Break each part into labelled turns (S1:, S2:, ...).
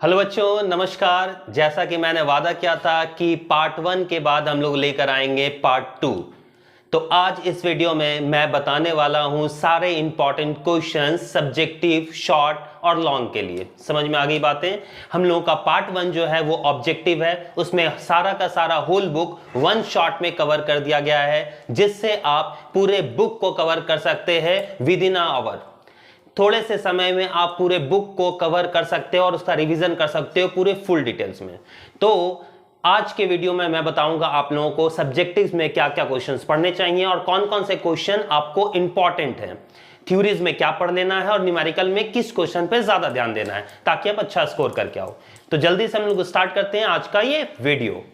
S1: Hello बच्चों, नमस्कार। जैसा कि मैंने वादा किया था कि पार्ट 1 के बाद हम लोग लेकर आएंगे पार्ट 2। तो आज इस वीडियो में मैं बताने वाला हूं सारे इंपॉर्टेंट क्वेश्चंस सब्जेक्टिव, शॉर्ट और लॉन्ग के लिए। समझ में आ गई बातें? हम लोगों का पार्ट 1 जो है वो ऑब्जेक्टिव है, उसमें सारा का सारा होल बुक वन शॉट में कवर कर दिया गया है, जिससे आप पूरे बुक को कवर कर सकते हैं विद इन अ आवर। थोड़े से समय में आप पूरे बुक को कवर कर सकते हो और उसका रिवीजन कर सकते हो पूरे फुल डिटेल्स में। तो आज के वीडियो में मैं बताऊंगा आप लोगों को सब्जेक्टिव्स में क्या क्या क्वेश्चंस पढ़ने चाहिए और कौन कौन से क्वेश्चन आपको इंपॉर्टेंट है, थ्योरीज में क्या पढ़ लेना है और न्यूमेरिकल में किस क्वेश्चन पे ज्यादा ध्यान देना है, ताकि आप अच्छा स्कोर करके आओ। तो जल्दी से हम लोग स्टार्ट करते हैं आज का ये वीडियो।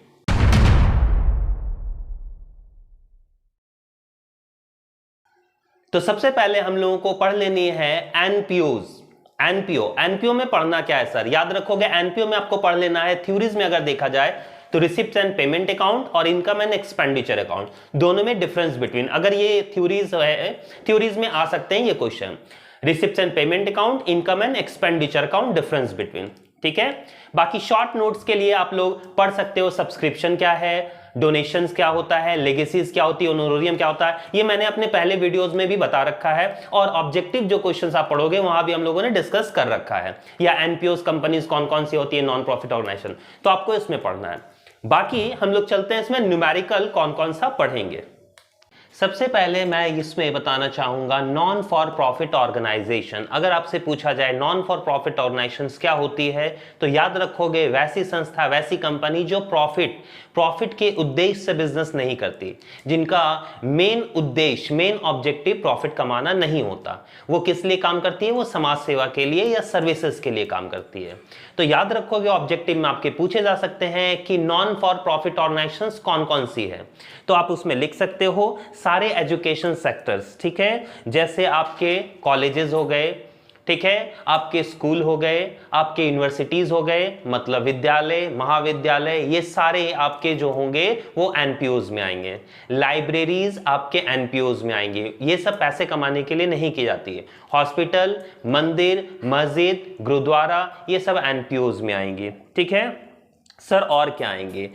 S1: तो सबसे पहले हम लोगों को पढ़ लेनी है एनपीओज। एनपीओ में पढ़ना क्या है सर? याद रखोगे, एनपीओ में आपको पढ़ लेना है, थ्योरीज में अगर देखा जाए तो रिसिप्ट एंड पेमेंट अकाउंट और इनकम एंड एक्सपेंडिचर अकाउंट, दोनों में डिफरेंस बिटवीन, अगर ये थ्योरीज है, थ्योरीज में आ सकते हैं ये question. Receipt and payment account, income and expenditure account, difference between. ठीक है। बाकी शॉर्ट नोट्स के लिए आप लोग पढ़ सकते हो सब्सक्रिप्शन क्या है, डोनेशंस क्या होता है, लेगेसीज क्या होती है, ऑनोरियम क्या होता है, ये मैंने अपने पहले वीडियोस में भी बता रखा है। और ऑब्जेक्टिव जो क्वेश्चंस आप पढ़ोगे वहां भी हम लोगों ने डिस्कस कर रखा है, या एनपीओस कंपनीज कौन कौन सी होती है, नॉन प्रॉफिट ऑर्गेनाइजेशन, तो आपको इसमें पढ़ना है। बाकी हम लोग चलते हैं इसमें न्यूमेरिकल कौन कौन सा पढ़ेंगे। सबसे पहले मैं इसमें बताना चाहूंगा नॉन फॉर प्रॉफिट ऑर्गेनाइजेशन। अगर आपसे पूछा जाए नॉन फॉर प्रॉफिट ऑर्गेनाइजेशन क्या होती है, तो याद रखोगे वैसी संस्था, वैसी कंपनी जो प्रॉफिट के उद्देश्य से बिजनेस नहीं करती, जिनका मेन उद्देश्य, मेन ऑब्जेक्टिव प्रॉफिट कमाना नहीं होता। वो किस लिए काम करती है? वो समाज सेवा के लिए या सर्विसेज के लिए काम करती है। तो याद रखोगे ऑब्जेक्टिव में आपके पूछे जा सकते हैं कि नॉन फॉर प्रॉफिट ऑर्गेनाइजेशंस कौन कौन सी है, तो आप उसमें लिख सकते हो सारे एजुकेशन सेक्टर्स। ठीक है, जैसे आपके कॉलेजेस हो गए, ठीक है, आपके स्कूल हो गए, आपके यूनिवर्सिटीज हो गए, मतलब विद्यालय, महाविद्यालय, ये सारे आपके जो होंगे वो एनपीओज में आएंगे। लाइब्रेरीज आपके एनपीओज में आएंगे। ये सब पैसे कमाने के लिए नहीं की जाती है। हॉस्पिटल, मंदिर, मस्जिद, गुरुद्वारा, ये सब एनपीओज में आएंगे। ठीक है सर, और क्या आएंगे?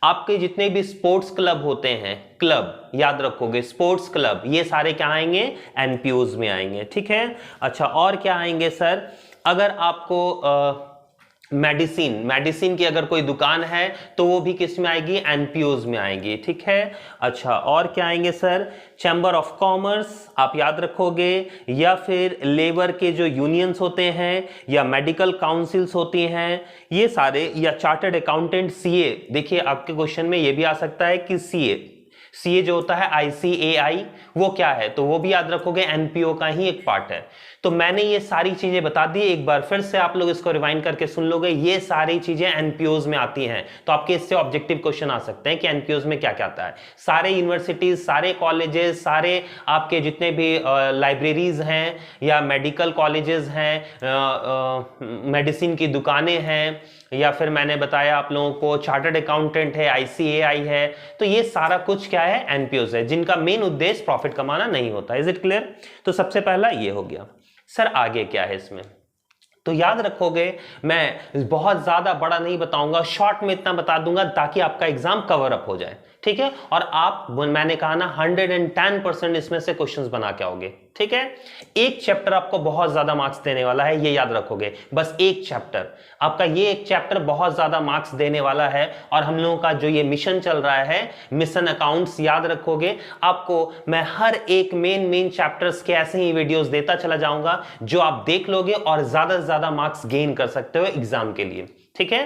S1: आपके जितने भी स्पोर्ट्स क्लब होते हैं, क्लब याद रखोगे, स्पोर्ट्स क्लब, ये सारे क्या आएंगे? एनपीओज में आएंगे। ठीक है। अच्छा, और क्या आएंगे सर? अगर आपको मेडिसिन की अगर कोई दुकान है तो वो भी किस में आएगी? एनपीओज में आएगी। ठीक है। अच्छा, और क्या आएंगे सर? चैम्बर ऑफ कॉमर्स आप याद रखोगे, या फिर लेबर के जो यूनियंस होते हैं, या मेडिकल काउंसिल्स होती हैं, ये सारे, या चार्टर्ड अकाउंटेंट, सीए। देखिए आपके क्वेश्चन में ये भी आ सकता है कि सीए जो होता है आईसीएआई, वो क्या है? तो वो भी याद रखोगे एनपीओ का ही एक पार्ट है। तो मैंने ये सारी चीजें बता दी, एक बार फिर से आप लोग इसको रिवाइंड करके सुन लोगे, ये सारी चीजें एनपीओज में आती हैं। तो आपके इससे ऑब्जेक्टिव क्वेश्चन आ सकते हैं कि एनपीओज में क्या क्या आता है। सारे यूनिवर्सिटीज, सारे कॉलेजेस, सारे आपके जितने भी लाइब्रेरीज हैं, या मेडिकल कॉलेजेस हैं, मेडिसिन की दुकानें हैं, या फिर मैंने बताया आप लोगों को चार्टर्ड अकाउंटेंट है, आईसीएआई है, तो ये सारा कुछ क्या है? एनपीओज है, जिनका मेन उद्देश्य प्रॉफिट कमाना नहीं होता। Is it clear? तो सबसे पहला ये हो गया। सर आगे क्या है इसमें? तो याद रखोगे, मैं बहुत ज्यादा बड़ा नहीं बताऊंगा, शॉर्ट में इतना बता दूंगा ताकि आपका एग्जाम कवर अप हो जाए। ठीक है। और आप, मैंने कहा ना, 110% इसमें से क्वेश्चंस बना के आओगे। ठीक है। एक चैप्टर आपको बहुत ज्यादा मार्क्स देने वाला है, ये याद रखोगे, बस एक चैप्टर आपका, ये एक चैप्टर बहुत ज्यादा मार्क्स देने वाला है। और हम लोगों का जो ये मिशन चल रहा है, मिशन अकाउंट्स, याद रखोगे, आपको मैं हर एक मेन चैप्टर्स के ऐसे ही वीडियोस देता चला जाऊंगा जो आप देख लोगे और ज्यादा से ज्यादा मार्क्स गेन कर सकते हो एग्जाम के लिए। ठीक है।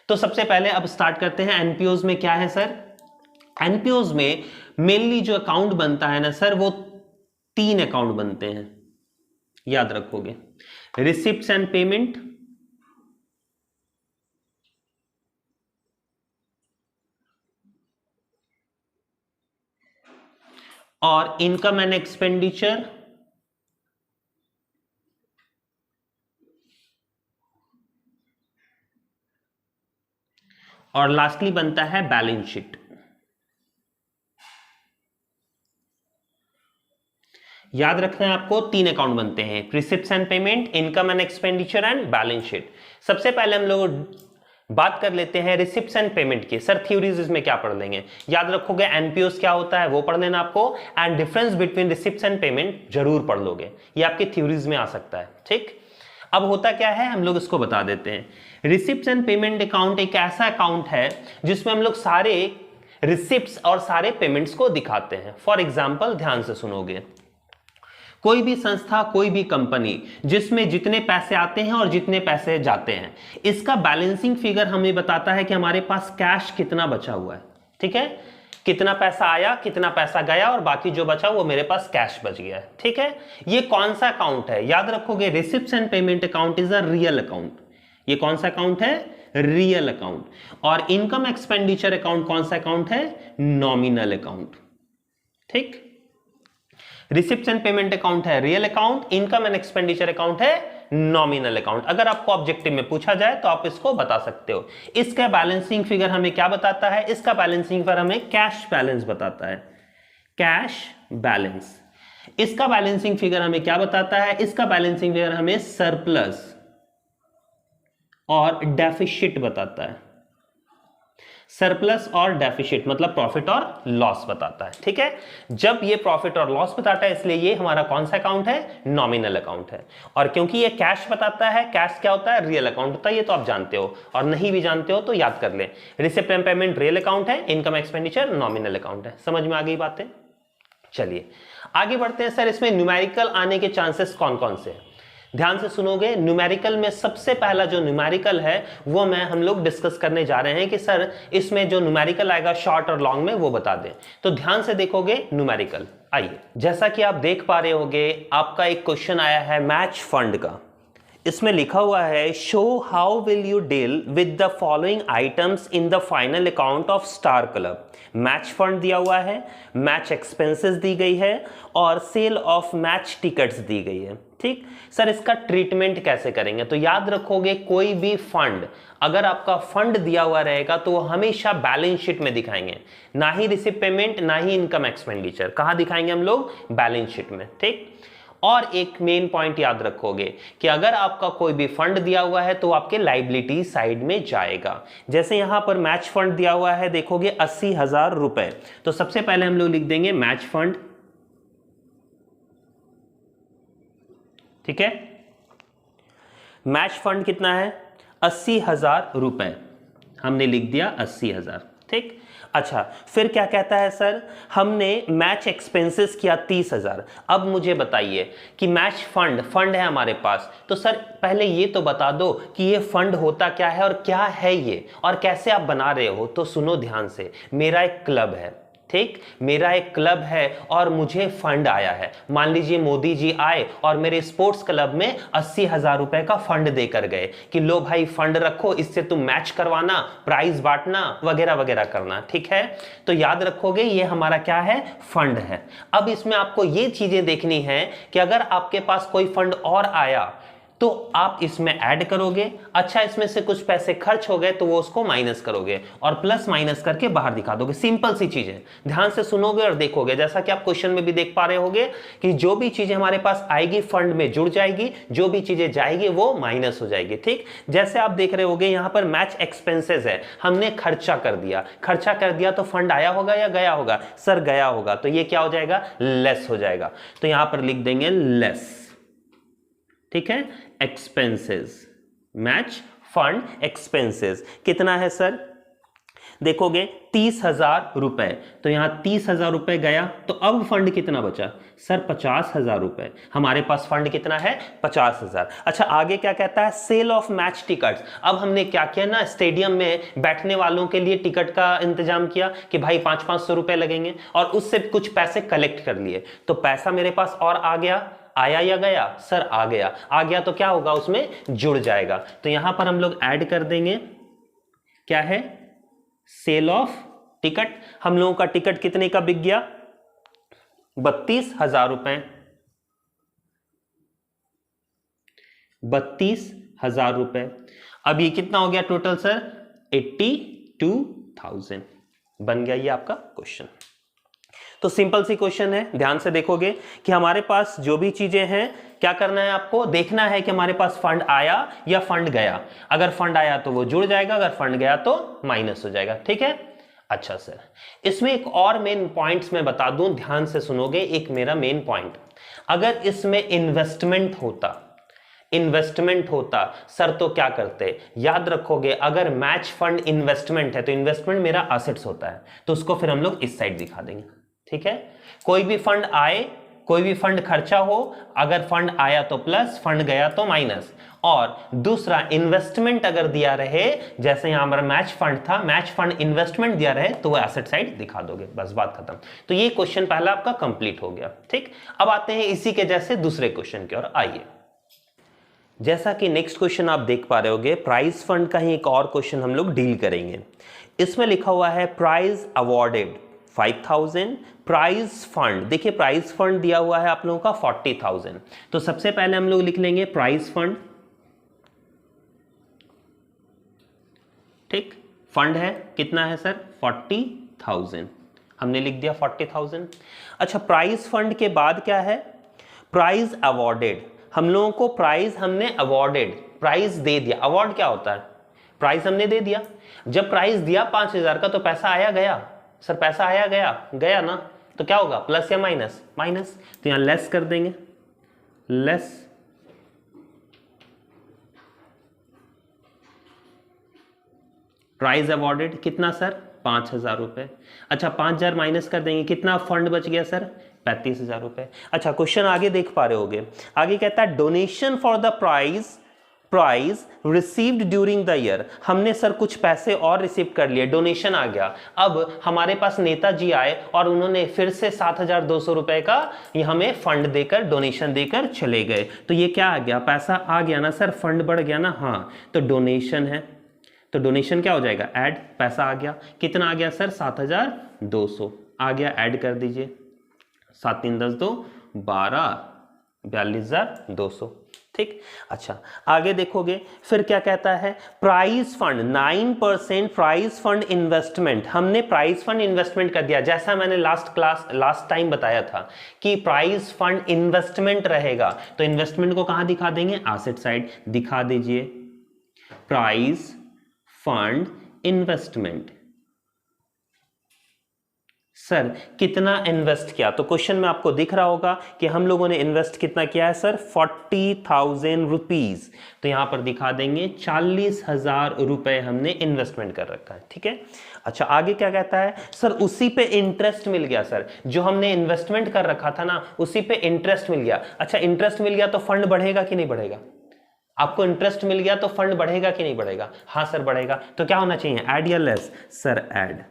S1: तो सबसे पहले अब स्टार्ट करते हैं, एनपीओज में क्या है सर? एनपीओज में मेनली जो अकाउंट बनता है ना सर, वो 3 अकाउंट बनते हैं, याद रखोगे, रिसिप्ट्स एंड पेमेंट, और इनकम एंड एक्सपेंडिचर, और लास्टली बनता है बैलेंस शीट। याद रखना है आपको, 3 अकाउंट बनते हैं, receipts and payment, income and expenditure and balance sheet. सबसे पहले हम लोग बात कर लेते हैं रिसिप्ट्स एंड पेमेंट की। सर थ्योरीज इसमें क्या पढ़ लेंगे? याद रखोगे एनपीओस क्या होता है वो पढ़ लेना आपको, and difference between receipts and payment जरूर पढ़ लोगे, ये आपके थ्योरीज में आ सकता है। ठीक, अब होता क्या है हम लोग इसको बता देते हैं। रिसिप्ट्स एंड पेमेंट अकाउंट एक ऐसा अकाउंट है जिसमें हम लोग सारे रिसिप्ट्स और सारे पेमेंट्स को दिखाते हैं। फॉर एग्जाम्पल ध्यान से सुनोगे, कोई भी संस्था, कोई भी कंपनी जिसमें जितने पैसे आते हैं और जितने पैसे जाते हैं, इसका बैलेंसिंग फिगर हमें बताता है कि हमारे पास कैश कितना बचा हुआ है। ठीक है, कितना पैसा आया, कितना पैसा गया, और बाकी जो बचा वो मेरे पास कैश बच गया है। ठीक है, ये कौन सा अकाउंट है? याद रखोगे receipts and payment account is a real account. ये कौन सा अकाउंट है? Real account. और इनकम एक्सपेंडिचर अकाउंट कौन सा अकाउंट है? Nominal account. ठीक, रिसिप्ट्स एंड पेमेंट अकाउंट है real account, income and expenditure account है नॉमिनल अकाउंट। अगर आपको ऑब्जेक्टिव में पूछा जाए तो आप इसको बता सकते हो। इसका बैलेंसिंग फिगर हमें क्या बताता है? इसका बैलेंसिंग फिगर हमें कैश बैलेंस बताता है, कैश बैलेंस। इसका बैलेंसिंग फिगर हमें क्या बताता है? इसका बैलेंसिंग फिगर हमें सरप्लस और डेफिसिट बताता है। सरप्लस और डेफिसिट मतलब प्रॉफिट और लॉस बताता है। ठीक है, जब ये प्रॉफिट और लॉस बताता है इसलिए ये हमारा कौन सा अकाउंट है? नॉमिनल अकाउंट है। और क्योंकि ये कैश बताता है, कैश क्या होता है? रियल अकाउंट होता है, ये तो आप जानते हो, और नहीं भी जानते हो तो याद कर ले। Receipt and payment real account है, इनकम एक्सपेंडिचर नॉमिनल अकाउंट है। समझ में आ गई बातें? चलिए आगे बढ़ते हैं। सर इसमें न्यूमेरिकल आने के चांसेस कौन कौन से हैं? ध्यान से सुनोगे, न्यूमेरिकल में सबसे पहला जो न्यूमेरिकल है वो हम लोग डिस्कस करने जा रहे हैं कि सर इसमें जो न्यूमेरिकल आएगा शॉर्ट और लॉन्ग में वो बता दें। तो ध्यान से देखोगे न्यूमेरिकल। आइए, जैसा कि आप देख पा रहे होगे, आपका एक क्वेश्चन आया है मैच फंड का। इसमें लिखा हुआ है show how will you deal with the following items in the final account of star club. Match fund दिया हुआ है, मैच एक्सपेंसेस दी गई है, और सेल ऑफ मैच टिकट्स दी गई है। ठीक, सर इसका ट्रीटमेंट कैसे करेंगे? तो याद रखोगे, कोई भी फंड, अगर आपका फंड दिया हुआ रहेगा तो वो हमेशा बैलेंस शीट में दिखाएंगे, ना ही रिसिप्ट पेमेंट, ना ही इनकम एक्सपेंडिचर। कहां दिखाएंगे हम लोग? बैलेंस शीट में। ठीक, और एक मेन पॉइंट याद रखोगे कि अगर आपका कोई भी फंड दिया हुआ है तो आपके लाइबिलिटी साइड में जाएगा। जैसे यहां पर मैच फंड दिया हुआ है, देखोगे 80,000 रुपए, तो सबसे पहले हम लोग लिख देंगे मैच फंड। ठीक है, मैच फंड कितना है? 80,000 रुपए, हमने लिख दिया 80,000। ठीक, अच्छा फिर क्या कहता है सर? हमने मैच एक्सपेंसेस किया 30,000। अब मुझे बताइए कि मैच फंड है हमारे पास, तो सर पहले ये तो बता दो कि ये फंड होता क्या है और क्या है ये, और कैसे आप बना रहे हो। तो सुनो ध्यान से, मेरा एक क्लब है। ठीक, मेरा एक क्लब है और मुझे फंड आया है। मान लीजिए मोदी जी आए और मेरे स्पोर्ट्स क्लब में 80,000 रुपए का फंड देकर गए कि लो भाई फंड रखो, इससे तुम मैच करवाना, प्राइज बांटना, वगैरह वगैरह करना। ठीक है, तो याद रखोगे ये हमारा क्या है? फंड है। अब इसमें आपको ये चीजें देखनी है कि अगर आपके पास कोई फंड और आया तो आप इसमें ऐड करोगे। अच्छा, इसमें से कुछ पैसे खर्च हो गए तो वो उसको माइनस करोगे और प्लस माइनस करके बाहर दिखा दोगे। सिंपल सी चीजें, ध्यान से सुनोगे और देखोगे। जैसा कि आप क्वेश्चन में भी देख पा रहे होगे कि जो भी चीजें हमारे पास आएगी फंड में जुड़ जाएगी, जो भी चीजें जाएगी वो माइनस हो जाएगी। ठीक, जैसे आप देख रहे होगे यहां पर मैच एक्सपेंसेस है, हमने खर्चा कर दिया तो फंड आया होगा या गया होगा? सर गया होगा, तो ये क्या हो जाएगा? लेस हो जाएगा। तो यहां पर लिख देंगे लेस। ठीक है, एक्सपेंसेस, मैच फंड एक्सपेंसेस कितना है सर? देखोगे 30,000 रुपए, तो यहां 30,000 रुपए गया, तो अब फंड कितना बचा? सर 50,000 रुपए। हमारे पास फंड कितना है? 50,000। अच्छा आगे क्या कहता है? Sale of match tickets. अब हमने क्या किया ना, स्टेडियम में बैठने वालों के लिए टिकट का इंतजाम किया कि भाई 500-500 रुपए लगेंगे, और उससे कुछ पैसे कलेक्ट कर लिए, तो पैसा मेरे पास और आ गया। आया या गया? सर आ गया तो क्या होगा? उसमें जुड़ जाएगा। तो यहां पर हम लोग ऐड कर देंगे, क्या है? Sale of ticket. हम लोगों का टिकट कितने का बिक गया? 32,000 रुपए। 32,000 रुपए। अब ये कितना हो गया टोटल सर? 82,000 बन गया ये आपका क्वेश्चन। तो सिंपल सी क्वेश्चन है, ध्यान से देखोगे कि हमारे पास जो भी चीजें हैं, क्या करना है आपको, देखना है कि हमारे पास फंड आया या फंड गया। अगर फंड आया तो वो जुड़ जाएगा, अगर फंड गया तो माइनस हो जाएगा। ठीक है, अच्छा सर, इसमें एक और मेन पॉइंट्स मैं बता दूं, ध्यान से सुनोगे। एक मेरा मेन पॉइंट, अगर इसमें इन्वेस्टमेंट होता सर तो क्या करते, याद रखोगे, अगर मैच फंड इन्वेस्टमेंट है तो इन्वेस्टमेंट मेरा असेट्स होता है, तो उसको फिर हम लोग इस साइड दिखा देंगे। ठीक है, कोई भी फंड आए, कोई भी फंड खर्चा हो, अगर फंड आया तो प्लस, फंड गया तो माइनस। और दूसरा, इन्वेस्टमेंट अगर दिया रहे, जैसे यहां हमारा मैच फंड था, मैच फंड इन्वेस्टमेंट दिया रहे तो वो एसेट साइड दिखा दोगे, बस बात खत्म। तो ये क्वेश्चन पहला आपका कंप्लीट हो गया। ठीक, अब आते हैं इसी के जैसे दूसरे क्वेश्चन की ओर। आइए, जैसा कि नेक्स्ट क्वेश्चन आप देख पा रहे होगे, प्राइज फंड का ही एक और क्वेश्चन हम लोग डील करेंगे। इसमें लिखा हुआ है प्राइज अवॉर्डेड 5000, प्राइज फंड, देखिए प्राइज फंड दिया हुआ है आप लोगों का 40,000। तो सबसे पहले हम लोग लिख लेंगे प्राइज फंड। ठीक, फंड है कितना है सर, 40,000, हमने लिख दिया 40,000। अच्छा, प्राइज फंड के बाद क्या है, प्राइज अवॉर्डेड। हम लोगों को प्राइज हमने अवॉर्डेड, प्राइज दे दिया। अवार्ड क्या होता है, प्राइज हमने दे दिया। जब प्राइज दिया 5,000 का तो पैसा आया गया, सर पैसा आया गया, गया ना, तो क्या होगा, प्लस या माइनस, माइनस। तो यहां लेस कर देंगे, लेस। प्राइज अवॉर्डेड कितना सर, 5,000 रुपए। अच्छा, 5,000 माइनस कर देंगे, कितना फंड बच गया सर, 35,000 रुपए। अच्छा, क्वेश्चन आगे देख पा रहे होगे, आगे कहता है donation for the prize received during the year. हमने सर कुछ पैसे और रिसीव कर लिए, डोनेशन आ गया। अब हमारे पास नेताजी आए और उन्होंने फिर से 7,200 रुपए का ये हमें फंड देकर, डोनेशन देकर चले गए। तो ये क्या आ गया, पैसा आ गया ना सर, फंड बढ़ गया ना, हाँ। तो डोनेशन है, तो डोनेशन क्या हो जाएगा, ऐड, पैसा आ गया, कितना आ गया सर, 7,200 आ गया, ऐड कर दीजिए, 7 3 10 2 12, 42,200। ठीक, अच्छा आगे देखोगे फिर क्या कहता है, prize fund 9% prize fund investment. हमने प्राइज फंड इन्वेस्टमेंट कर दिया, जैसा मैंने लास्ट टाइम बताया था कि प्राइज फंड इन्वेस्टमेंट रहेगा, तो इन्वेस्टमेंट को कहां दिखा देंगे, एसेट साइड दिखा दीजिए, प्राइज फंड इन्वेस्टमेंट। सर कितना इन्वेस्ट किया, तो क्वेश्चन में आपको दिख रहा होगा कि हम लोगों ने इन्वेस्ट कितना किया है सर, 40,000 रुपीज। तो यहां पर दिखा देंगे 40,000 रुपए हमने इन्वेस्टमेंट कर रखा है। ठीक है, अच्छा आगे क्या कहता है, सर उसी पे इंटरेस्ट मिल गया, सर जो हमने इन्वेस्टमेंट कर रखा था ना, उसी पे इंटरेस्ट मिल गया। अच्छा, इंटरेस्ट मिल गया तो फंड बढ़ेगा कि नहीं बढ़ेगा, आपको इंटरेस्ट मिल गया तो फंड बढ़ेगा कि नहीं बढ़ेगा, हाँ सर बढ़ेगा। तो क्या होना चाहिए, ऐड या लेस, सर ऐड।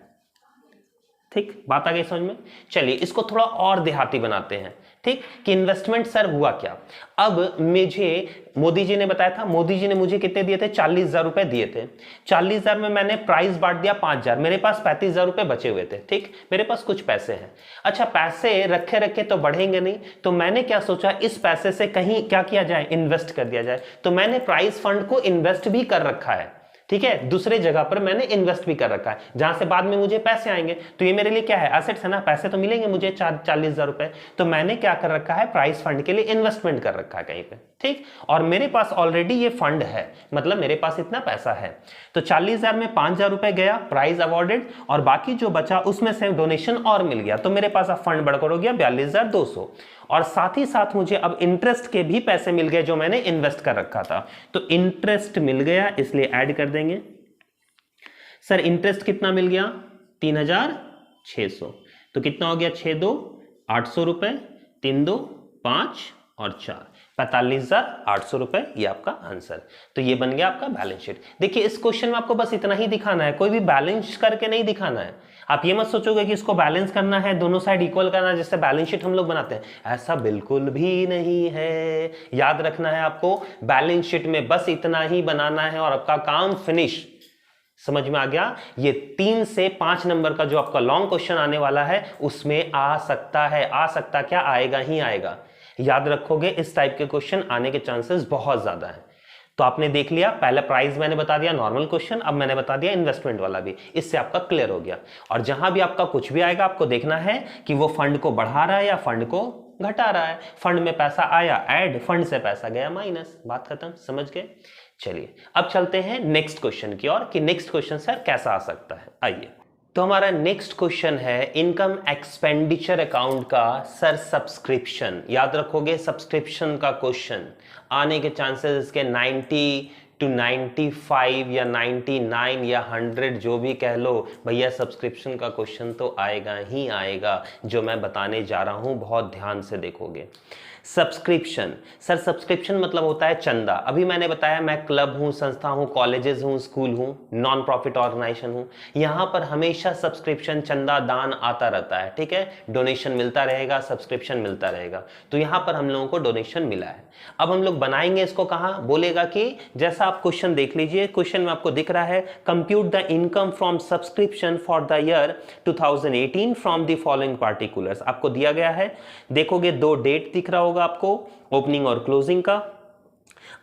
S1: ठीक, बात आ गई समझ में। चलिए इसको थोड़ा और देहाती बनाते हैं। ठीक, कि इन्वेस्टमेंट सर हुआ क्या। अब मुझे मोदी जी ने बताया था, मोदी जी ने मुझे कितने दिए थे, 40,000 रुपए दिए थे। 40,000 में मैंने प्राइस बांट दिया 5,000, मेरे पास 35,000 रुपए बचे हुए थे। ठीक, मेरे पास कुछ पैसे हैं। अच्छा, पैसे रखे रखे तो बढ़ेंगे नहीं, तो मैंने क्या सोचा, इस पैसे से कहीं क्या किया जाए, इन्वेस्ट कर दिया जाए। तो मैंने प्राइस फंड को इन्वेस्ट भी कर रखा है। ठीक है, दूसरे जगह पर मैंने इन्वेस्ट भी कर रखा है, जहां से बाद में मुझे पैसे आएंगे। तो ये मेरे लिए क्या है, एसेट्स है ना, पैसे तो मिलेंगे मुझे 40,000 रुपए। तो मैंने क्या कर रखा है, प्राइस फंड के लिए इन्वेस्टमेंट कर रखा है कहीं पे। ठीक, और मेरे पास ऑलरेडी ये फंड है, मतलब मेरे पास इतना पैसा है। तो 40,000 में 5,000 रुपए गया प्राइज अवॉर्डेड, और बाकी जो बचा उसमें से डोनेशन और मिल गया। तो मेरे पास अब फंड बढ़कर हो गया 42,200, और साथ ही साथ मुझे अब इंटरेस्ट के भी पैसे मिल गए जो मैंने इन्वेस्ट कर रखा था। तो इंटरेस्ट मिल गया, इसलिए ऐड कर देंगे। सर इंटरेस्ट कितना मिल गया, 3,600। तो कितना हो गया, 6 2 800 रुपए, 3 2 5 और 4 45,800 रुपए, ये आपका आंसर। तो ये बन गया आपका बैलेंस शीट। देखिए इस क्वेश्चन में आपको बस इतना ही दिखाना है, कोई भी बैलेंस करके नहीं दिखाना है। आप ये मत सोचोगे कि इसको बैलेंस करना है, दोनों साइड इक्वल करना है, जिससे बैलेंस शीट हम लोग बनाते हैं, ऐसा बिल्कुल भी नहीं है। याद रखना है आपको, बैलेंस शीट में बस इतना ही बनाना है और आपका काम फिनिश। समझ में आ गया। ये 3 से 5 नंबर का जो आपका लॉन्ग क्वेश्चन आने वाला है उसमें आ सकता है, आ सकता क्या, आएगा ही आएगा। याद रखोगे इस टाइप के क्वेश्चन आने के चांसेस बहुत ज्यादा है। तो आपने देख लिया, पहले प्राइस मैंने बता दिया नॉर्मल क्वेश्चन, अब मैंने बता दिया इन्वेस्टमेंट वाला भी, इससे आपका क्लियर हो गया। और जहां भी आपका कुछ भी आएगा आपको देखना है कि वो फंड को बढ़ा रहा है या फंड को घटा रहा है। फंड में पैसा आया ऐड, फंड से पैसा गया माइनस, बात खत्म, समझ गए। चलिए अब चलते हैं नेक्स्ट क्वेश्चन की ओर कि नेक्स्ट क्वेश्चन सर कैसा आ सकता है। आइए, तो हमारा नेक्स्ट क्वेश्चन है इनकम एक्सपेंडिचर अकाउंट का सर सब्सक्रिप्शन। याद रखोगे सब्सक्रिप्शन का क्वेश्चन आने के चांसेस इसके 90 to 95 या 99 या 100 जो भी कह लो भैया, सब्सक्रिप्शन का क्वेश्चन तो आएगा ही आएगा। जो मैं बताने जा रहा हूं बहुत ध्यान से देखोगे। सब्सक्रिप्शन, सर सब्सक्रिप्शन मतलब होता है चंदा। अभी मैंने बताया मैं क्लब हूं, संस्था हूं, कॉलेजेस हूं, स्कूल हूं, नॉन प्रॉफिट ऑर्गेनाइजेशन हूं, यहां पर हमेशा सब्सक्रिप्शन, चंदा, दान आता रहता है, ठीक है। डोनेशन मिलता रहेगा, सब्सक्रिप्शन मिलता रहेगा। तो यहां पर हम लोगों को डोनेशन मिला है। अब हम लोग बनाएंगे इसको कहां, बोलेगा कि जैसा आप क्वेश्चन देख लीजिए, क्वेश्चन में आपको दिख रहा है compute the income from subscription for the year 2018 from the following particulars. आपको दिया गया है, देखोगे दो डेट दिख रहा होगा आपको, ओपनिंग और क्लोजिंग का,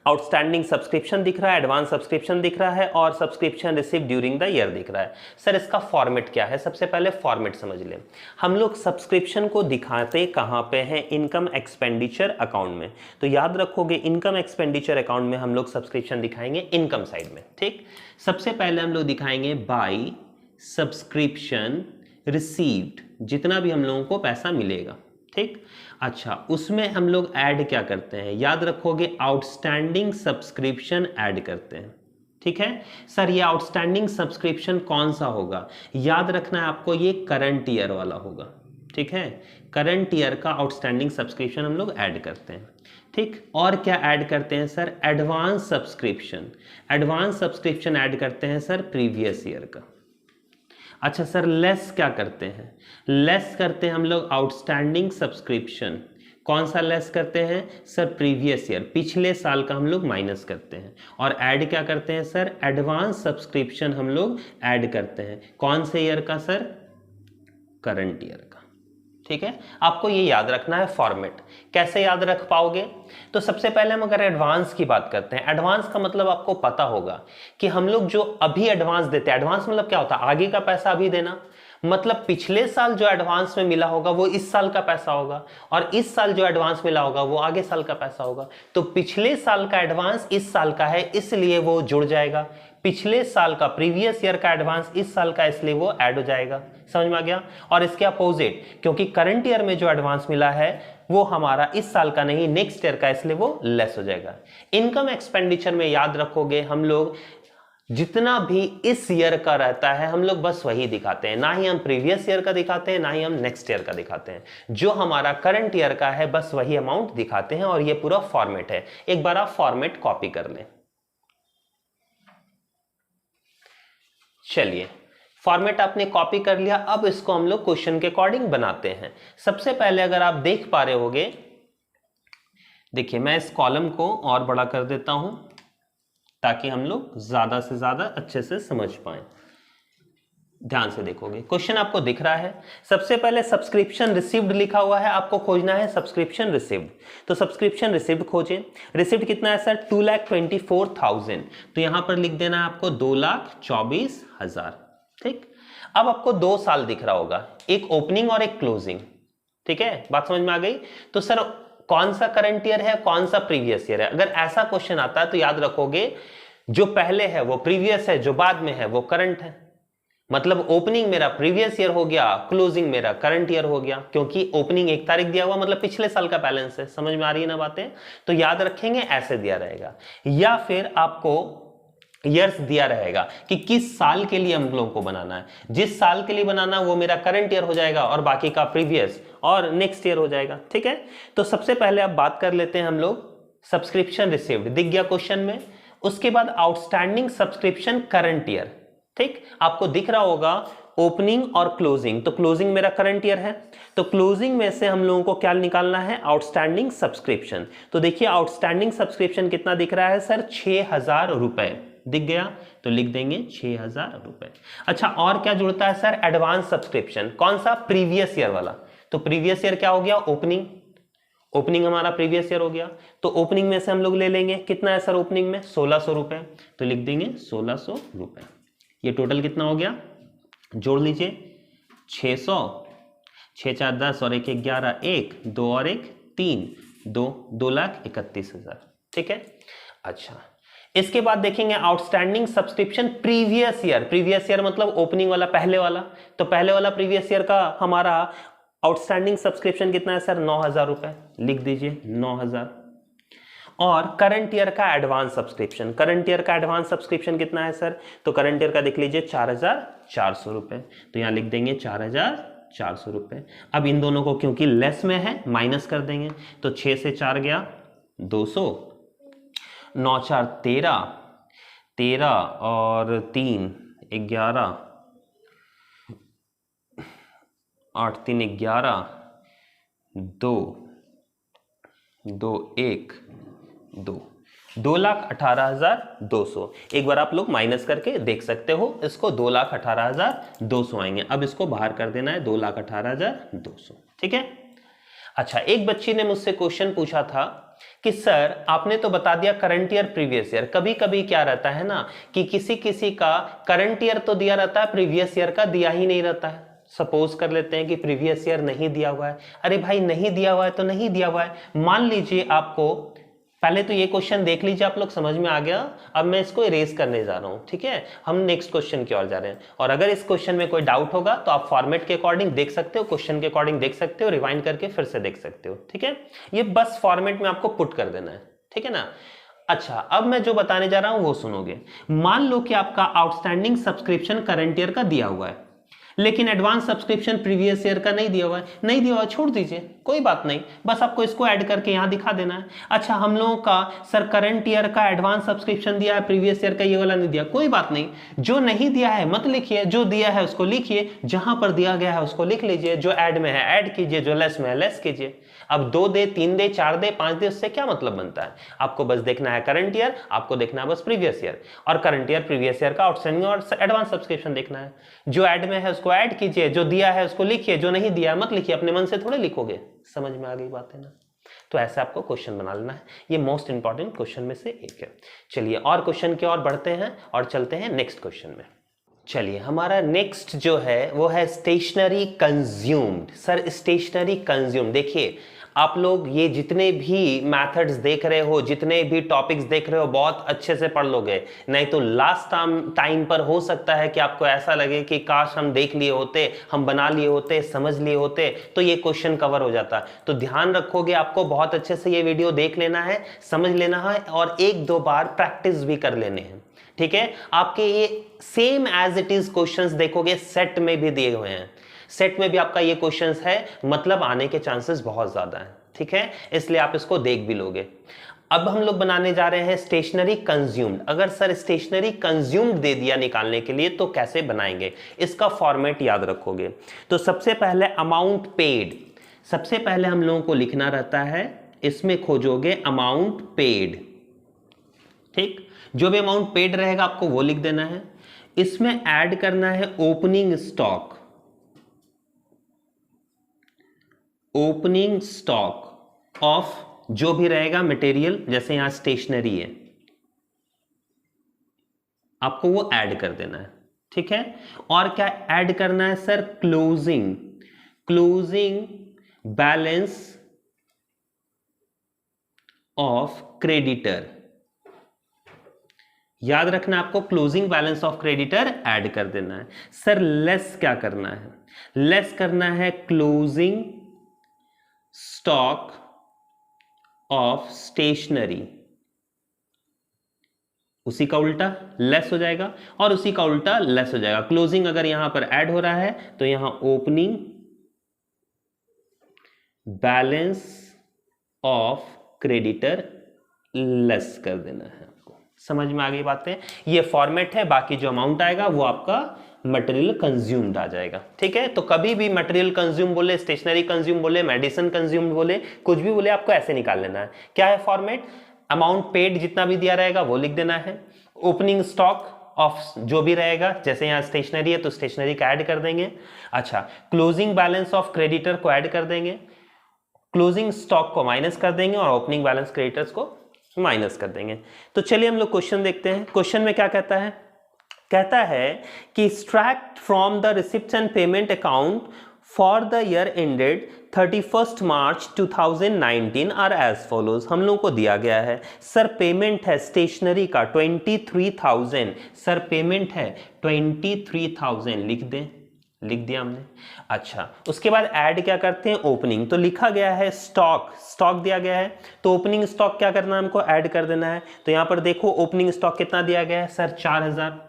S1: आउटस्टैंडिंग सब्सक्रिप्शन दिख रहा है, एडवांस सब्सक्रिप्शन दिख रहा है और subscription receive during the year दिख रहा है। सर इसका फॉर्मेट क्या है, सबसे पहले फॉर्मेट समझ लें। हम लोग सब्सक्रिप्शन को दिखाते कहां पे हैं, इनकम एक्सपेंडिचर अकाउंट में। तो याद रखोगे इनकम एक्सपेंडिचर अकाउंट में हम लोग सब्सक्रिप्शन दिखाएंगे इनकम साइड में, ठीक। सबसे पहले हम लोग दिखाएंगे बाय सब्सक्रिप्शन रिसीव्ड, जितना भी हम लोगों को पैसा मिलेगा, ठीक। अच्छा, उसमें हम लोग ऐड क्या करते हैं, याद रखोगे आउटस्टैंडिंग सब्सक्रिप्शन ऐड करते हैं, ठीक है। सर ये आउटस्टैंडिंग सब्सक्रिप्शन कौन सा होगा, याद रखना है आपको, ये करंट ईयर वाला होगा, ठीक है। करंट ईयर का आउटस्टैंडिंग सब्सक्रिप्शन हम लोग ऐड करते हैं, ठीक। और क्या ऐड करते हैं sir, advance subscription, advance subscription add करते हैं सर प्रीवियस ईयर का। अच्छा सर लेस क्या करते हैं, लेस करते हैं हम लोग आउटस्टैंडिंग सब्सक्रिप्शन। कौन सा लेस करते हैं सर, प्रीवियस ईयर, पिछले साल का हम लोग माइनस करते हैं। और ऐड क्या करते हैं सर, एडवांस सब्सक्रिप्शन हम लोग ऐड करते हैं। कौन से ईयर का सर, करंट ईयर का, ठीक है। आपको ये याद रखना है फॉर्मेट। कैसे याद रख पाओगे, तो सबसे पहले हम अगर एडवांस की बात करते हैं, एडवांस का मतलब आपको पता होगा कि हम लोग जो अभी एडवांस देते हैं, एडवांस मतलब क्या होता है, आगे का पैसा अभी देना, मतलब पिछले साल जो एडवांस में मिला होगा वो इस साल का पैसा होगा, और इस साल जो एडवांस मिला होगा वो आगे साल का पैसा होगा। तो पिछले साल का एडवांस इस साल का है इसलिए वो जुड़ जाएगा, पिछले साल का प्रीवियस ईयर का एडवांस इस साल का इसलिए वो ऐड हो जाएगा। समझ में आ गया। और इसके अपोजिट, क्योंकि करंट ईयर में जो एडवांस मिला है वो हमारा इस साल का नहीं नेक्स्ट ईयर का, इसलिए वो लेस हो जाएगा। इनकम एक्सपेंडिचर में याद रखोगे हम लोग जितना भी इस ईयर का रहता है हम लोग बस वही दिखाते हैं, ना ही हम प्रीवियस ईयर का दिखाते हैं ना ही हम नेक्स्ट ईयर का दिखाते हैं। जो हमारा करंट ईयर का है बस वही अमाउंट दिखाते हैं, और ये पूरा फॉर्मेट है। एक बार आप फॉर्मेट कॉपी कर लें। चलिए फॉर्मेट आपने कॉपी कर लिया, अब इसको हम लोग क्वेश्चन के अकॉर्डिंग बनाते हैं। सबसे पहले अगर आप देख पा रहे होगे, देखिए मैं इस कॉलम को और बड़ा कर देता हूं ताकि हम लोग ज्यादा से ज्यादा अच्छे से समझ पाएं। ध्यान से देखोगे क्वेश्चन आपको दिख रहा है, सबसे पहले सब्सक्रिप्शन रिसीव्ड लिखा हुआ है, आपको खोजना है सब्सक्रिप्शन रिसीव्ड। तो सब्सक्रिप्शन रिसीव्ड खोजें। रिसीव्ड कितना है सर, 2,24,000, तो यहां पर लिख देना है आपको 2,24,000, ठीक। अब आपको 2 साल दिख रहा होगा, एक ओपनिंग और एक क्लोजिंग, ठीक है, बात समझ में आ गई। तो सर कौन सा करंट ईयर है कौन सा प्रीवियस ईयर है, अगर ऐसा क्वेश्चन आता है तो याद रखोगे जो पहले है वो प्रीवियस है, जो बाद में है वो करंट है। मतलब ओपनिंग मेरा प्रीवियस ईयर हो गया, क्लोजिंग मेरा करंट ईयर हो गया, क्योंकि ओपनिंग 1 तारीख दिया हुआ मतलब पिछले साल का बैलेंस है। समझ में आ रही है ना बातें। तो याद रखेंगे ऐसे दिया रहेगा, या फिर आपको ईयर्स दिया रहेगा कि किस साल के लिए हम लोगों को बनाना है। जिस साल के लिए बनाना वो मेरा करंट ईयर हो जाएगा और बाकी का प्रीवियस और नेक्स्ट ईयर हो जाएगा, ठीक है। तो सबसे पहले अब बात कर लेते हैं हम लोग सब्सक्रिप्शन रिसीव्ड, दिख गया क्वेश्चन में। उसके बाद आउटस्टैंडिंग सब्सक्रिप्शन करंट ईयर, ठीक। आपको दिख रहा होगा ओपनिंग और क्लोजिंग, तो क्लोजिंग मेरा करंट ईयर है, तो क्लोजिंग में से हम लोगों को क्या निकालना है, आउटस्टैंडिंग सब्सक्रिप्शन। तो देखिए आउटस्टैंडिंग सब्सक्रिप्शन कितना दिख रहा है सर, 6,000 रुपए दिख गया, तो लिख देंगे 6,000 रुपए। अच्छा और क्या जुड़ता है सर, एडवांस सब्सक्रिप्शन, कौन सा, प्रीवियस ईयर वाला। तो प्रीवियस ईयर क्या हो गया, ओपनिंग। ओपनिंग हमारा प्रीवियस ईयर हो गया, तो ओपनिंग में से हम लोग ले लेंगे, कितना है सर ओपनिंग में 1600 रुपए, तो लिख देंगे 1600 रुपए। ये टोटल कितना हो गया, जोड़ लीजिए 600, 6 4 10 और 1 11, 1 2 और 1 3, 2,31,000, ठीक है। अच्छा, इसके बाद देखेंगे outstanding subscription previous year, previous year मतलब ओपनिंग वाला पहले वाला, तो पहले वाला प्रीवियस ईयर का हमारा आउटस्टैंडिंग सब्सक्रिप्शन कितना है सर 9,000 रुपए, लिख दीजिए 9,000। और करंट ईयर का एडवांस सब्सक्रिप्शन, करंट ईयर का एडवांस सब्सक्रिप्शन कितना है सर, तो करंट ईयर का देख लीजिए 4,400 रुपए, तो यहां लिख देंगे 4,400 रुपए। अब इन दोनों को क्योंकि लेस में है माइनस कर देंगे, तो 6 से 4 गया 200, 9 4 13, 13 और 3 11, 8 3 11, 2 2 1 2, 2,18,200। एक बार आप लोग माइनस करके देख सकते हो इसको, 2,18,200 आएंगे। अब इसको बाहर कर देना है 2,18,200, ठीक है। अच्छा, एक बच्ची ने मुझसे क्वेश्चन पूछा था कि सर आपने तो बता दिया करंट ईयर प्रीवियस ईयर, कभी कभी क्या रहता है ना कि किसी किसी का करंट ईयर तो दिया रहता है, प्रीवियस ईयर का दिया ही नहीं रहता है। सपोज कर लेते हैं कि प्रीवियस ईयर नहीं दिया हुआ है। अरे भाई नहीं दिया हुआ है तो नहीं दिया हुआ है, मान लीजिए आपको, पहले तो ये क्वेश्चन देख लीजिए, आप लोग समझ में आ गया। अब मैं इसको इरेज करने जा रहा हूं, ठीक है। हम नेक्स्ट क्वेश्चन की ओर जा रहे हैं, और अगर इस क्वेश्चन में कोई डाउट होगा तो आप फॉर्मेट के अकॉर्डिंग देख सकते हो, क्वेश्चन के अकॉर्डिंग देख सकते हो, रिवाइंड करके फिर से देख सकते हो, ठीक है। ये बस फॉर्मेट में आपको पुट कर देना है, ठीक है ना। अच्छा, अब मैं जो बताने जा रहा हूं वो सुनोगे। मान लो कि आपका आउटस्टैंडिंग सब्सक्रिप्शन करंट ईयर का दिया हुआ है, लेकिन एडवांस सब्सक्रिप्शन प्रीवियस ईयर का नहीं दिया हुआ है, नहीं दिया हुआ है, छोड़ दीजिए, कोई बात नहीं, बस आपको इसको ऐड करके यहां दिखा देना है। अच्छा, हम लोगों का सर करंट ईयर का एडवांस सब्सक्रिप्शन दिया है, प्रीवियस ईयर का ये वाला नहीं दिया, कोई बात नहीं, जो नहीं दिया है मत लिखिए, जो दिया है उसको लिखिए, जहां पर दिया गया है उसको लिख लीजिए, जो ऐड में है ऐड कीजिए, जो लेस में है लेस कीजिए। अब 2 दे 3 दे 4 दे 5 दे, उससे क्या मतलब बनता है, आपको बस देखना है करंट ईयर, आपको देखना है बस प्रीवियस ईयर, और करंट ईयर प्रीवियस ईयर का आउटस्टैंडिंग और एडवांस सब्सक्रिप्शन देखना है। जो ऐड में है उसको ऐड कीजिए, जो दिया है उसको लिखिए, जो नहीं दिया है मत लिखिए, अपने मन से थोड़े लिखोगे। समझ में आ गई बात है ना। तो ऐसे आपको क्वेश्चन बना लेना है, ये मोस्ट इंपॉर्टेंट क्वेश्चन में से एक है। चलिए और क्वेश्चन की ओर बढ़ते हैं और चलते हैं नेक्स्ट क्वेश्चन में। चलिए, हमारा नेक्स्ट जो है वो है stationery consumed. Sir stationery consumed, देखिए आप लोग ये जितने भी मेथड्स देख रहे हो, जितने भी टॉपिक्स देख रहे हो, बहुत अच्छे से पढ़ लोगे, नहीं तो लास्ट टाइम पर हो सकता है कि आपको ऐसा लगे कि काश हम देख लिए होते, हम बना लिए होते, समझ लिए होते, तो ये क्वेश्चन कवर हो जाता। तो ध्यान रखोगे, आपको बहुत अच्छे से ये वीडियो देख लेना है, समझ लेना है, और 1-2 बार प्रैक्टिस भी कर लेने हैं, ठीक है। आपके ये same as it is questions देखोगे, सेट में भी दिए हुए हैं, सेट में भी आपका ये क्वेश्चंस है, मतलब आने के चांसेस बहुत ज्यादा हैं, ठीक है, इसलिए आप इसको देख भी लोगे। अब हम लोग बनाने जा रहे हैं स्टेशनरी कंज्यूम्ड। अगर सर स्टेशनरी कंज्यूम्ड दे दिया निकालने के लिए तो कैसे बनाएंगे, इसका फॉर्मेट याद रखोगे। तो सबसे पहले अमाउंट पेड, सबसे पहले हम लोगों को लिखना रहता है, इसमें खोजोगे अमाउंट पेड, ठीक, जो भी अमाउंट पेड रहेगा आपको वो लिख देना है। इसमें ऐड करना है opening stock, opening stock of जो भी रहेगा मटेरियल, जैसे यहां स्टेशनरी है, आपको वो ऐड कर देना है, ठीक है। और क्या ऐड करना है sir, closing balance of creditor, याद रखना आपको closing balance of creditor add कर देना है। सर लेस क्या करना है, लेस करना है क्लोजिंग स्टॉक ऑफ स्टेशनरी, उसी का उल्टा लेस हो जाएगा और उसी का उल्टा लेस हो जाएगा। क्लोजिंग अगर यहां पर ऐड हो रहा है तो यहां opening balance of creditor less कर देना है। आपको समझ में आ गई बातें, ये फॉर्मेट है, बाकी जो अमाउंट आएगा वो आपका मटेरियल कंज्यूम्ड आ जाएगा, ठीक है। तो कभी भी मटेरियल कंज्यूम बोले, स्टेशनरी कंज्यूम बोले, मेडिसिन कंज्यूम्ड बोले, कुछ भी बोले, आपको ऐसे निकाल लेना है। क्या है फॉर्मेट, अमाउंट पेड जितना भी दिया रहेगा वो लिख देना है, ओपनिंग स्टॉक ऑफ जो भी रहेगा, जैसे यहां स्टेशनरी है तो स्टेशनरी का ऐड कर देंगे। अच्छा, क्लोजिंग बैलेंस ऑफ क्रेडिटर को ऐड कर देंगे, क्लोजिंग स्टॉक को माइनस कर देंगे और ओपनिंग बैलेंस क्रेडिटर्स को माइनस कर देंगे। तो चलिए हम लोग क्वेश्चन देखते हैं। क्वेश्चन में क्या कहता है? कहता है कि extract from the receipts and payment account for the year ended 31 March 2019 are as follows. हम लोगों को दिया गया है सर पेमेंट है स्टेशनरी का 23,000, सर पेमेंट है 23,000, लिख दिया हमने। अच्छा, उसके बाद ऐड क्या करते हैं? ओपनिंग। तो लिखा गया है स्टॉक दिया गया है, तो ओपनिंग स्टॉक क्या करना है हमको? ऐड कर देना है। तो यहां पर देखो ओपनिंग स्टॉक कितना दिया गया है सर? 4,000।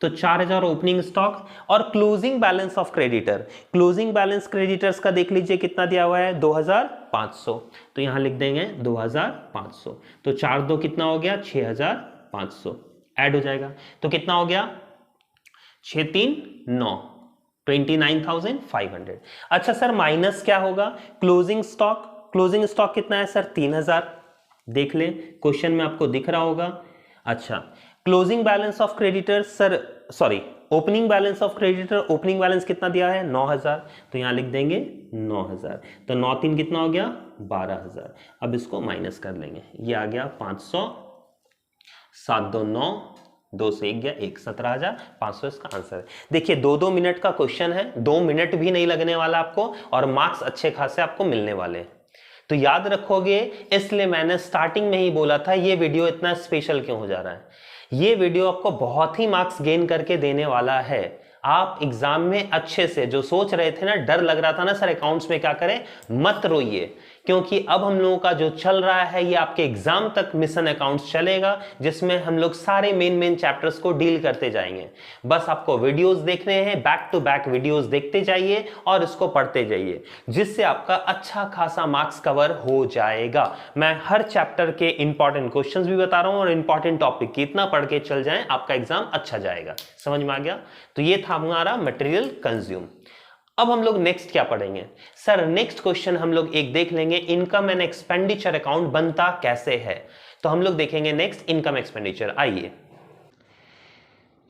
S1: तो 4,000 ओपनिंग स्टॉक। और closing balance of creditor, closing balance creditors का देख लीजिए कितना दिया हुआ है? 2,500। तो यहां लिख देंगे 2,500। तो 4 2 कितना हो गया? 6,500 ऐड हो जाएगा। तो कितना हो गया? 6 3 9, 29,500। अच्छा सर माइनस क्या होगा? Closing stock. क्लोजिंग स्टॉक कितना है सर? 3,000। देख ले क्वेश्चन में आपको दिख रहा होगा। अच्छा, closing balance of creditor sir, sorry, opening balance of creditor, opening balance कितना दिया है? 9,000। तो यहां लिख देंगे 9,000। तो 9 3 कितना हो गया? 12,000। अब इसको माइनस कर लेंगे, ये आ गया 500, 7 2 9, 2 से 1 गया 1, 17,500 इसका आंसर है। देखिए 2-2 मिनट का क्वेश्चन है, 2 मिनट भी नहीं लगने वाला आपको और मार्क्स अच्छे खासे आपको मिलने वाले हैं। तो याद रखोगे, इसलिए मैंने स्टार्टिंग में ही बोला था ये वीडियो इतना स्पेशल क्यों हो जा रहा है। ये वीडियो आपको बहुत ही मार्क्स गेन करके देने वाला है। आप एग्जाम में अच्छे से, जो सोच रहे थे ना, डर लग रहा था ना सर अकाउंट्स में क्या करें, मत रोइए, क्योंकि अब हम लोगों का जो चल रहा है ये आपके एग्जाम तक मिशन अकाउंट्स चलेगा, जिसमें हम लोग सारे मेन चैप्टर्स को डील करते जाएंगे। बस आपको वीडियोस देखने हैं, बैक टू बैक वीडियोस देखते जाइए और इसको पढ़ते जाइए, जिससे आपका अच्छा खासा मार्क्स कवर हो जाएगा। मैं हर चैप्टर के इंपॉर्टेंट क्वेश्चंस भी बता रहा हूं और इंपॉर्टेंट टॉपिक की, इतना पढ़ के चल जाएं आपका एग्जाम अच्छा जाएगा। समझ में आ गया? तो ये था हमारा मटेरियल कंज्यूम। अब हम लोग नेक्स्ट क्या पढ़ेंगे सर? नेक्स्ट क्वेश्चन हम लोग एक देख लेंगे, इनकम एंड एक्सपेंडिचर अकाउंट बनता कैसे है। तो हम लोग देखेंगे नेक्स्ट इनकम एक्सपेंडिचर। आइए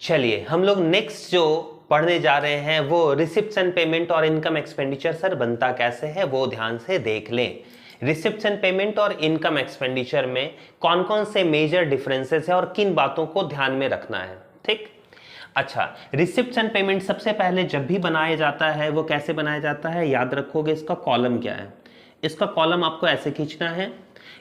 S1: चलिए हम लोग नेक्स्ट जो पढ़ने जा रहे हैं वो रिसिप्ट्स एंड पेमेंट और इनकम एक्सपेंडिचर सर बनता कैसे है वो ध्यान से देख लें। रिसिप्ट्स एंड पेमेंट और इनकम एक्सपेंडिचर में कौन कौन से मेजर डिफरेंसेस है और किन बातों को ध्यान में रखना है। ठीक, अच्छा, रिसिप्ट्स एंड पेमेंट सबसे पहले जब भी बनाया जाता है वो कैसे बनाया जाता है? याद रखोगे इसका कॉलम क्या है। इसका कॉलम आपको ऐसे खींचना है,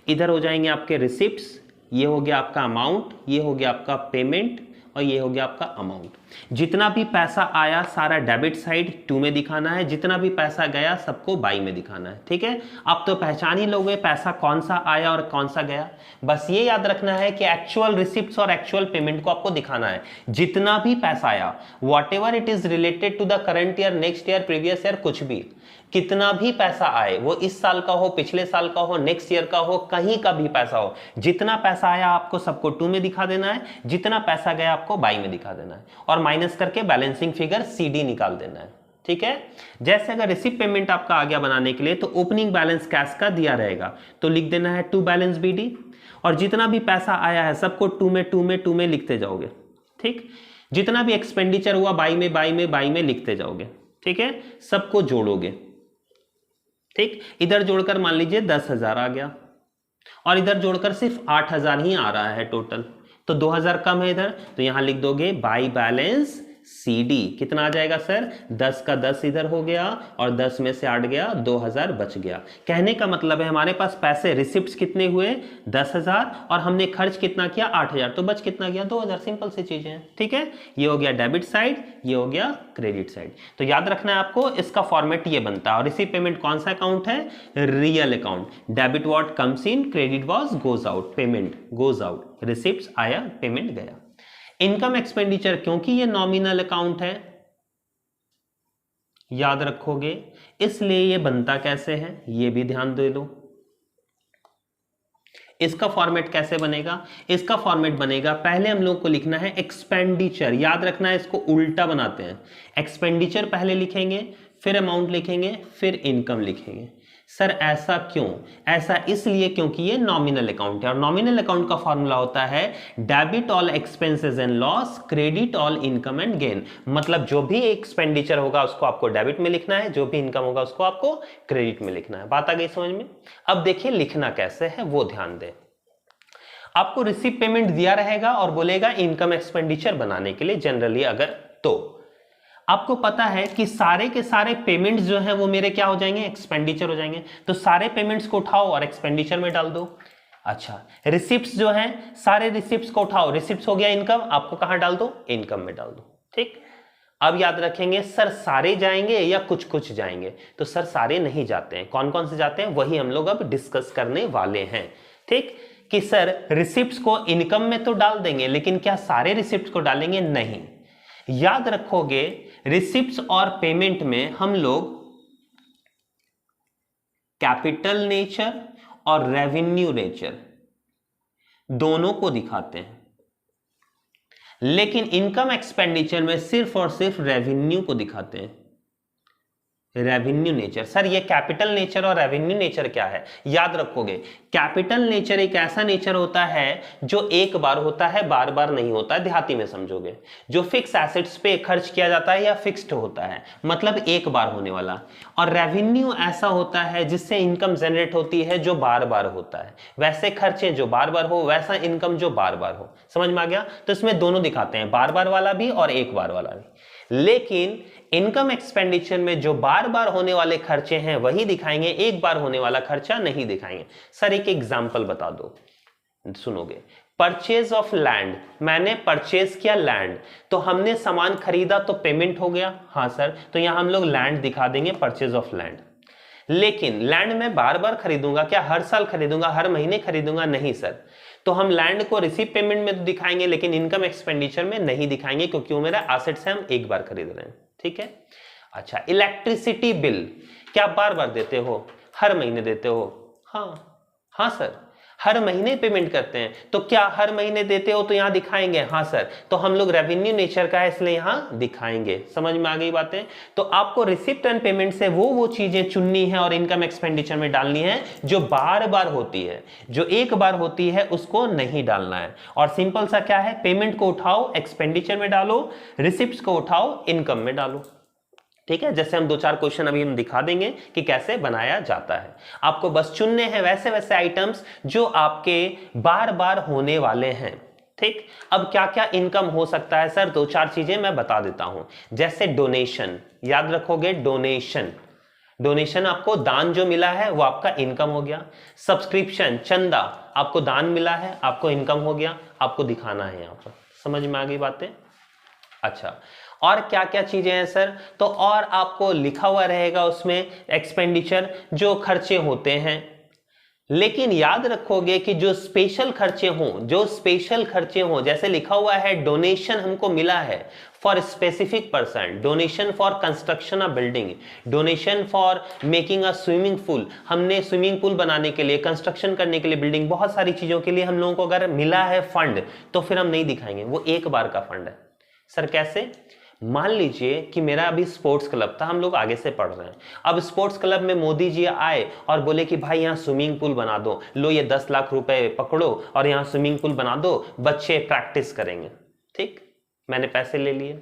S1: इधर हो जाएंगे आपके रिसिप्ट्स, ये हो गया आपका अमाउंट, ये हो गया आपका पेमेंट और ये हो गया आपका अमाउंट। जितना भी पैसा आया सारा डेबिट साइड 2 में दिखाना है, जितना भी पैसा गया सबको बाई में दिखाना है। ठीक है, आप तो पहचान ही लोगे पैसा कौन सा आया और कौन सा गया। बस ये याद रखना है कि एक्चुअल रिसिप्ट्स और एक्चुअल पेमेंट को आपको दिखाना है। जितना भी पैसा आया, whatever it is related to the current year, next year, previous year, कुछ भी, कितना भी पैसा आए, वो इस साल का हो, पिछले साल का हो, नेक्स्ट ईयर का हो, कहीं का भी पैसा हो, जितना पैसा आया आपको सबको 2 में दिखा देना है, जितना पैसा गया आपको बाई में दिखा देना है और माइनस करके बैलेंसिंग फिगर CD निकाल देना है। ठीक है, जैसे अगर रिसिप्ट पेमेंट आपका आ गया बनाने के लिए तो ओपनिंग बैलेंस कैश का दिया रहेगा, तो लिख देना है टू बैलेंस BD और जितना भी पैसा आया है सबको 2 में लिखते जाओगे। ठीक, जितना भी एक्सपेंडिचर हुआ बाई में लिखते जाओगे। ठीक है, सबको जोड़ोगे। ठीक, इधर जोड़कर मान लीजिए 10,000 आ गया और इधर जोड़कर सिर्फ 8,000 ही आ रहा है टोटल, तो 2,000 कम है इधर, तो यहां लिख दोगे बाई बैलेंस CD। कितना आ जाएगा सर? 10 का 10 इधर हो गया और 10 में से 8 गया, 2,000 बच गया। कहने का मतलब है हमारे पास पैसे रिसिप्ट्स कितने हुए? 10,000 और हमने खर्च कितना किया? 8,000, तो बच कितना गया? 2,000। सिंपल सी चीजें हैं। ठीक है, ये हो गया डेबिट साइड, ये हो गया क्रेडिट साइड। तो याद रखना है आपको, इसका फॉर्मेट ये बनता है। और रिसिप्ट पेमेंट कौन सा अकाउंट है? Real account. Debit what comes in, credit was goes out, payment goes out, receipts आया, पेमेंट गया। इनकम एक्सपेंडिचर क्योंकि ये नॉमिनल अकाउंट है, याद रखोगे, इसलिए ये बनता कैसे है ये भी ध्यान दे लो। इसका फॉर्मेट कैसे बनेगा? इसका फॉर्मेट बनेगा, पहले हम लोग को लिखना है एक्सपेंडिचर। याद रखना है, इसको उल्टा बनाते हैं। एक्सपेंडिचर पहले लिखेंगे, फिर अमाउंट लिखेंगे, फिर इनकम लिखेंगे। सर ऐसा क्यों? ऐसा इसलिए क्योंकि ये नॉमिनल अकाउंट है और नॉमिनल अकाउंट का फॉर्मूला होता है debit all expenses and loss, credit all income and gain. मतलब जो भी एक्सपेंडिचर होगा उसको आपको डेबिट में लिखना है, जो भी इनकम होगा उसको आपको क्रेडिट में लिखना है। बात आ गई समझ में? अब देखिए लिखना कैसे है वो ध्यान दें। आपको रिसीव पेमेंट दिया रहेगा और बोलेगा इनकम एक्सपेंडिचर बनाने के लिए जनरली, अगर तो आपको पता है कि सारे के सारे पेमेंट्स जो हैं वो मेरे क्या हो जाएंगे? एक्सपेंडिचर हो जाएंगे। तो सारे पेमेंट्स को उठाओ और एक्सपेंडिचर में डाल दो। अच्छा, रिसिप्ट्स जो हैं सारे रिसिप्ट्स को उठाओ, रिसिप्ट्स हो गया इनकम, आपको कहां डाल दो? इनकम में डाल दो। ठीक, अब याद रखेंगे सर सारे जाएंगे या कुछ कुछ जाएंगे? तो सर सारे नहीं जाते हैं। कौन कौन से जाते हैं वही हम लोग अब डिस्कस करने वाले हैं। ठीक, कि सर रिसिप्ट्स को इनकम में तो डाल देंगे लेकिन क्या सारे रिसिप्ट्स को डालेंगे? नहीं। याद रखोगे रिसिप्ट्स और पेमेंट में हम लोग कैपिटल नेचर और रेवेन्यू नेचर दोनों को दिखाते हैं, लेकिन इनकम एक्सपेंडिचर में सिर्फ और सिर्फ रेवेन्यू को दिखाते हैं। Revenue nature. सर ये कैपिटल नेचर और रेवेन्यू नेचर क्या है? याद रखोगे कैपिटल नेचर एक ऐसा नेचर होता है जो एक बार होता है, बार बार नहीं होता है। देहाती में समझोगे, जो फिक्स एसेट्स पे खर्च किया जाता है या फिक्स्ड होता है, मतलब एक बार होने वाला। और रेवेन्यू ऐसा होता है जिससे इनकम जनरेट होती है जो बार बार होता है। वैसे खर्चे जो बार बार हो, वैसा इनकम जो बार बार हो। समझ में आ गया? तो इसमें दोनों दिखाते हैं, बार बार वाला भी और एक बार वाला भी। लेकिन इनकम एक्सपेंडिचर में जो बार बार होने वाले खर्चे हैं वही दिखाएंगे, एक बार होने वाला खर्चा नहीं दिखाएंगे। सर एक एग्जांपल बता दो, सुनोगे। परचेज ऑफ लैंड, मैंने परचेज किया लैंड, तो हमने सामान खरीदा तो पेमेंट हो गया। हाँ सर, तो यहां हम लोग लैंड दिखा देंगे, परचेज ऑफ लैंड। लेकिन लैंड में बार बार खरीदूंगा क्या? हर साल खरीदूंगा, हर महीने खरीदूंगा? नहीं सर। तो हम लैंड को रिसीव पेमेंट में तो दिखाएंगे लेकिन इनकम एक्सपेंडिचर में नहीं दिखाएंगे क्योंकि वो मेरा एसेट्स है, हम एक बार खरीद रहे हैं। ठीक है। अच्छा, इलेक्ट्रिसिटी बिल क्या बार बार देते हो? हर महीने देते हो? हाँ सर, हर महीने पेमेंट करते हैं। तो क्या हर महीने देते हो? तो यहां दिखाएंगे। हाँ सर, तो हम लोग रेवेन्यू नेचर का है इसलिए यहां दिखाएंगे। समझ में आ गई बातें? तो आपको रिसिप्ट एंड पेमेंट से वो चीजें चुननी है और इनकम एक्सपेंडिचर में डालनी है जो बार बार होती है। जो एक बार होती है उसको नहीं डालना है। और सिंपल सा क्या है, पेमेंट को उठाओ एक्सपेंडिचर में डालो, रिसिप्ट को उठाओ इनकम में डालो। ठीक है, जैसे हम 2-4 क्वेश्चन अभी हम दिखा देंगे कि कैसे बनाया जाता है। आपको बस चुनने हैं वैसे वैसे आइटम्स जो आपके बार बार होने वाले हैं। ठीक, अब क्या क्या इनकम हो सकता है सर? 2-4 चीजें मैं बता देता हूं। जैसे डोनेशन, याद रखोगे डोनेशन, डोनेशन आपको दान जो मिला है वो आपका इनकम हो गया। सब्सक्रिप्शन, चंदा, आपको दान मिला है, आपको इनकम हो गया, आपको दिखाना है यहां पर। समझ में आ गई बातें? अच्छा, और क्या क्या चीजें हैं सर? तो और आपको लिखा हुआ रहेगा उसमें एक्सपेंडिचर जो खर्चे होते हैं। लेकिन याद रखोगे कि जो स्पेशल खर्चे हों, जैसे लिखा हुआ है डोनेशन हमको मिला है for specific person, donation for construction of building, donation for making a swimming pool, हमने स्विमिंग पूल बनाने के लिए, कंस्ट्रक्शन करने के लिए बिल्डिंग, बहुत सारी चीजों के लिए हम लोगों को अगर मिला है फंड तो फिर हम नहीं दिखाएंगे, वो एक बार का फंड है। सर कैसे? मान लीजिए कि मेरा अभी स्पोर्ट्स क्लब था, हम लोग आगे से पढ़ रहे हैं। अब स्पोर्ट्स क्लब में मोदी जी आए और बोले कि भाई यहाँ स्विमिंग पूल बना दो, लो ये 10 लाख रुपए पकड़ो और यहाँ स्विमिंग पूल बना दो, बच्चे प्रैक्टिस करेंगे। ठीक, मैंने पैसे ले लिए।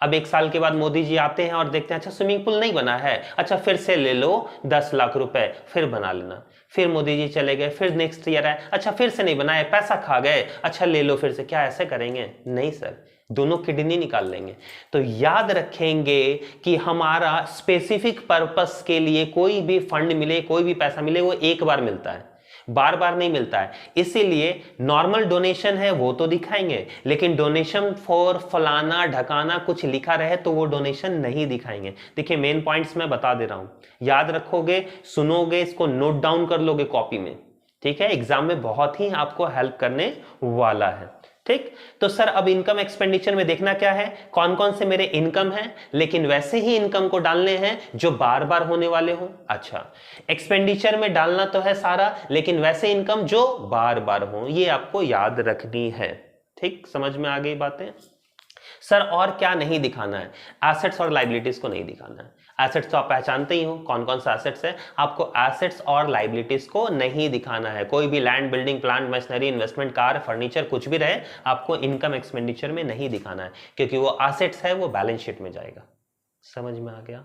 S1: अब 1 साल के बाद मोदी जी आते हैं और देखते हैं अच्छा स्विमिंग पूल नहीं बना है, अच्छा फिर से ले लो 10 लाख रुपए, फिर बना लेना। फिर मोदी जी चले गए, फिर नेक्स्ट ईयर आए, अच्छा फिर से नहीं बनाए, पैसा खा गए, अच्छा ले लो फिर से। क्या ऐसे करेंगे? नहीं सर, दोनों किडनी निकाल लेंगे। तो याद रखेंगे कि हमारा स्पेसिफिक पर्पस के लिए कोई भी फंड मिले, कोई भी पैसा मिले, वो एक बार मिलता है, बार बार नहीं मिलता है। इसीलिए नॉर्मल डोनेशन है वो तो दिखाएंगे, लेकिन डोनेशन फॉर फलाना ढकाना कुछ लिखा रहे तो वो डोनेशन नहीं दिखाएंगे। देखिए मेन पॉइंट्स मैं बता दे रहा हूं, याद रखोगे, सुनोगे, इसको नोट डाउन कर लोगे कॉपी में। ठीक है, एग्जाम में बहुत ही आपको हेल्प करने वाला है। ठीक, तो सर अब इनकम एक्सपेंडिचर में देखना क्या है, कौन कौन से मेरे इनकम हैं, लेकिन वैसे ही इनकम को डालने हैं जो बार बार होने वाले हो। अच्छा, एक्सपेंडिचर में डालना तो है सारा, लेकिन वैसे इनकम जो बार बार हो, ये आपको याद रखनी है। ठीक, समझ में आ गई बातें? सर और क्या नहीं दिखाना है? एसेट्स और लाइबिलिटीज को नहीं दिखाना है। एसेट्स तो आप पहचानते ही हो कौन कौन सा एसेट्स है, आपको एसेट्स और लाइबिलिटीज को नहीं दिखाना है। कोई भी land, building, plant, machinery, investment, car, furniture, कुछ भी रहे, आपको इनकम एक्सपेंडिचर में नहीं दिखाना है, क्योंकि वो एसेट्स है, वो बैलेंस शीट में जाएगा। समझ में आ गया?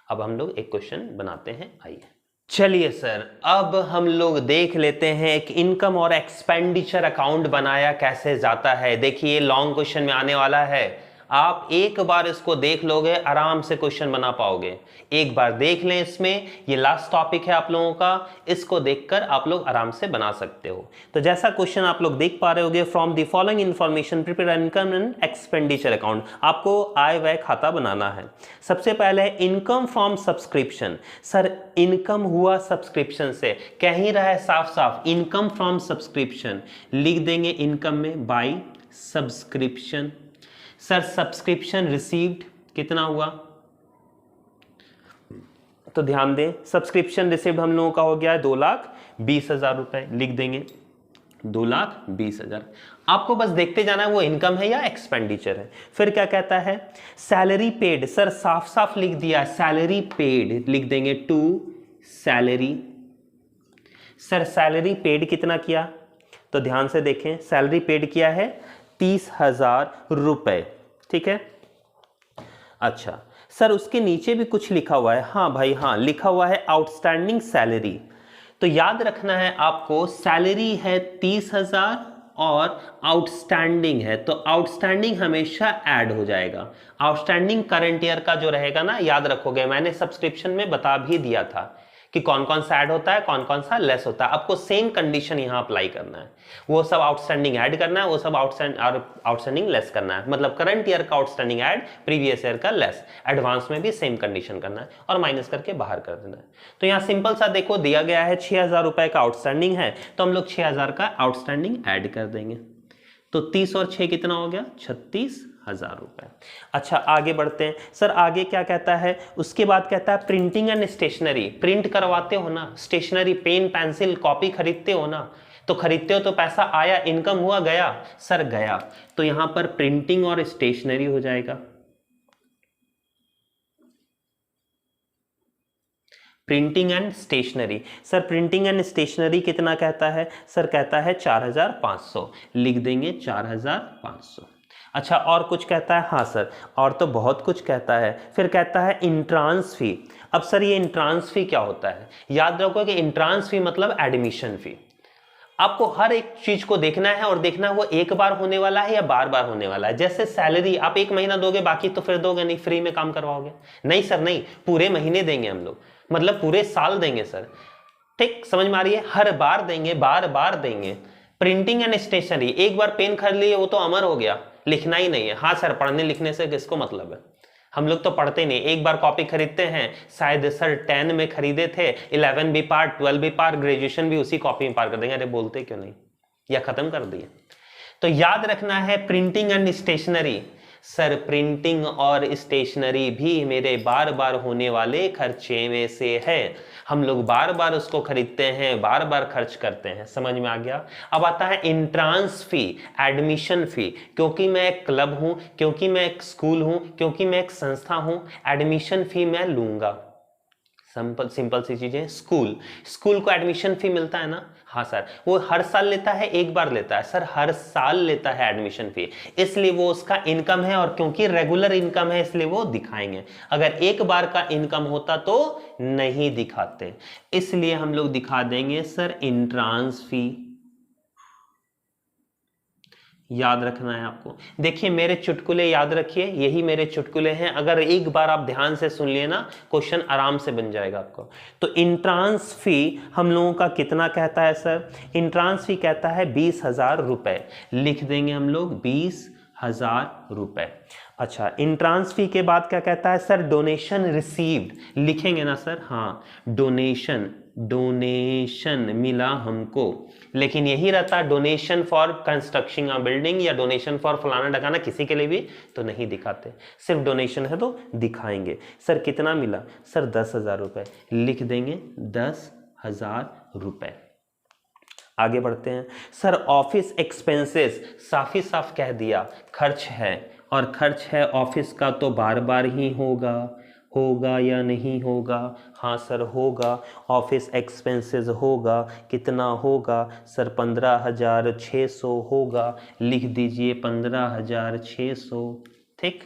S1: अब हम लोग एक क्वेश्चन बनाते हैं, आइए। चलिए सर, अब हम लोग देख लेते हैं एक इनकम और एक्सपेंडिचर अकाउंट बनाया कैसे जाता है। देखिए लॉन्ग क्वेश्चन में आने वाला है, आप एक बार इसको देख लोगे आराम से क्वेश्चन बना पाओगे। एक बार देख लें, इसमें ये लास्ट टॉपिक है आप लोगों का, इसको देखकर आप लोग आराम से बना सकते हो। तो जैसा क्वेश्चन आप लोग देख पा रहे होगे, from the following information prepare income and expenditure account. आपको आय व्यय खाता बनाना है। सबसे पहले है income from subscription. Sir income हुआ सब्सक्रिप्शन से, कह ही रहा है साफ साफ इनकम फ्रॉम सब्सक्रिप्शन, लिख देंगे इनकम में by subscription. Sir subscription received कितना हुआ, तो ध्यान दें सब्सक्रिप्शन रिसीव्ड हम लोगों का हो गया है 2,20,000 रुपए, लिख देंगे 2,20,000। आपको बस देखते जाना है वो इनकम है या एक्सपेंडिचर है। फिर क्या कहता है, सैलरी पेड। सर साफ साफ लिख दिया सैलरी पेड, लिख देंगे to salary. Sir salary paid कितना किया, तो ध्यान से देखें सैलरी पेड किया है 30,000 रुपए, ठीक है। अच्छा सर उसके नीचे भी कुछ लिखा हुआ है, हाँ भाई हाँ, लिखा हुआ है आउटस्टैंडिंग सैलरी। तो याद रखना है आपको, सैलरी है 30,000 और आउटस्टैंडिंग है, तो आउटस्टैंडिंग हमेशा ऐड हो जाएगा। आउटस्टैंडिंग करंट ईयर का जो रहेगा ना, याद रखोगे मैंने सब्सक्रिप्शन में बता भी दिया था कि कौन कौन सा ऐड होता है, कौन कौन सा लेस होता है। आपको सेम कंडीशन यहां अप्लाई करना है, वो सब आउटस्टैंडिंग ऐड करना है, वो सब आउटस्टैंडिंग लेस करना है। मतलब करंट ईयर का आउटस्टैंडिंग ऐड, प्रीवियस ईयर का लेस, एडवांस में भी सेम कंडीशन करना है और माइनस करके बाहर कर देना है। तो यहाँ सिंपल सा देखो दिया गया है 6,000 रुपए का आउटस्टैंडिंग है, तो हम लोग 6,000 का आउटस्टैंडिंग ऐड कर देंगे। तो 30 और 6 कितना हो गया, 36,000 रुपए। अच्छा आगे बढ़ते हैं। सर आगे क्या कहता है, उसके बाद कहता है प्रिंटिंग एंड स्टेशनरी। प्रिंट करवाते हो ना, स्टेशनरी पेन पेंसिल कॉपी खरीदते हो ना, तो खरीदते हो तो पैसा आया, इनकम हुआ गया, सर गया, तो यहां पर प्रिंटिंग और स्टेशनरी हो जाएगा। Printing and stationery. Sir printing and stationery कितना कहता है, सर कहता है 4,500, लिख देंगे 4,500। अच्छा और कुछ कहता है, हाँ सर और तो बहुत कुछ कहता है। फिर कहता है इंट्रांस फी। अब सर ये इंट्रांस फी क्या होता है, याद रखो कि इंट्रांस फी मतलब एडमिशन फी। आपको हर एक चीज को देखना है और देखना है वो एक बार होने वाला है या बार बार होने वाला है। जैसे सैलरी आप 1 महीना दोगे, बाकी तो फिर दोगे नहीं, फ्री में काम करवाओगे। नहीं सर नहीं, पूरे महीने देंगे हम लोग, मतलब पूरे साल देंगे सर, ठीक समझ में आ रही है, हर बार देंगे, बार बार देंगे। प्रिंटिंग एंड स्टेशनरी, एक बार पेन खरीद लिए वो तो अमर हो गया, लिखना ही नहीं है। हाँ सर पढ़ने लिखने से किसको मतलब है, हम लोग तो पढ़ते नहीं, एक बार कॉपी खरीदते हैं, शायद सर 10 में खरीदे थे, 11 भी पार, 12 भी पार, ग्रेजुएशन भी उसी कॉपी में पार कर देंगे। अरे बोलते क्यों नहीं, या खत्म कर दिए। तो याद रखना है printing and stationery. Sir printing और स्टेशनरी भी मेरे बार बार होने वाले खर्चे में से है, हम लोग बार बार उसको खरीदते हैं, बार बार खर्च करते हैं। समझ में आ गया। अब आता है इंट्रांस फी, एडमिशन फी। क्योंकि मैं एक क्लब हूं, क्योंकि मैं एक स्कूल हूं, क्योंकि मैं एक संस्था हूं, एडमिशन फी मैं लूंगा। सिंपल सी चीजें, स्कूल को एडमिशन फी मिलता है ना, हाँ सर वो हर साल लेता है, एक बार लेता है सर, हर साल लेता है एडमिशन फी, इसलिए वो उसका इनकम है, और क्योंकि रेगुलर इनकम है इसलिए वो दिखाएंगे। अगर एक बार का इनकम होता तो नहीं दिखाते, इसलिए हम लोग दिखा देंगे सर इंट्रांस फी। याद रखना है आपको। देखिए मेरे चुटकुले याद रखिए, यही मेरे चुटकुले हैं, अगर एक बार आप ध्यान से सुन लिए ना क्वेश्चन आराम से बन जाएगा आपको। तो इंट्रांस फी हम लोगों का कितना कहता है सर, इंट्रांस फी कहता है 20,000 रुपए, लिख देंगे हम लोग 20,000 रुपए। अच्छा इंट्रांस फी के बाद क्या कहता है सर, डोनेशन रिसीव्ड, लिखेंगे ना सर, हाँ डोनेशन मिला हमको, लेकिन यही रहता है donation for construction of building या डोनेशन फॉर फलाना ढकाना, किसी के लिए भी तो नहीं दिखाते, सिर्फ डोनेशन है तो दिखाएंगे। सर कितना मिला, सर 10,000 रुपए, लिख देंगे 10,000 रुपए। आगे बढ़ते हैं। सर ऑफिस एक्सपेंसेस, साफ ही साफ कह दिया खर्च है, और खर्च है ऑफिस का तो बार बार ही होगा, होगा या नहीं होगा? हाँ सर होगा, ऑफिस एक्सपेंसेस होगा, कितना होगा सर? 15,600 होगा, लिख दीजिए 15,600। ठीक।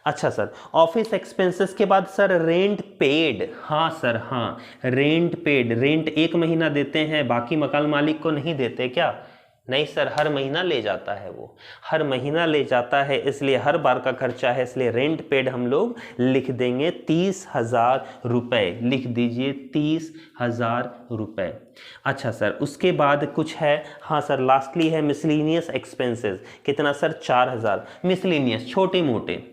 S1: अच्छा सर, ऑफिस एक्सपेंसेस के बाद सर रेंट पेड। हाँ सर हाँ, रेंट पेड, रेंट एक महीना देते हैं, बाकी मकान मालिक को नहीं देते क्या? नहीं सर, हर महीना ले जाता है, वो हर महीना ले जाता है, इसलिए हर बार का खर्चा है, इसलिए रेंट पेड हम लोग लिख देंगे 30,000 रुपये। लिख दीजिए 30,000 रुपये। अच्छा सर, उसके बाद कुछ है, हाँ सर लास्टली है मिसलिनियस एक्सपेंसेस। कितना सर? 4,000। मिसलिनियस छोटे मोटे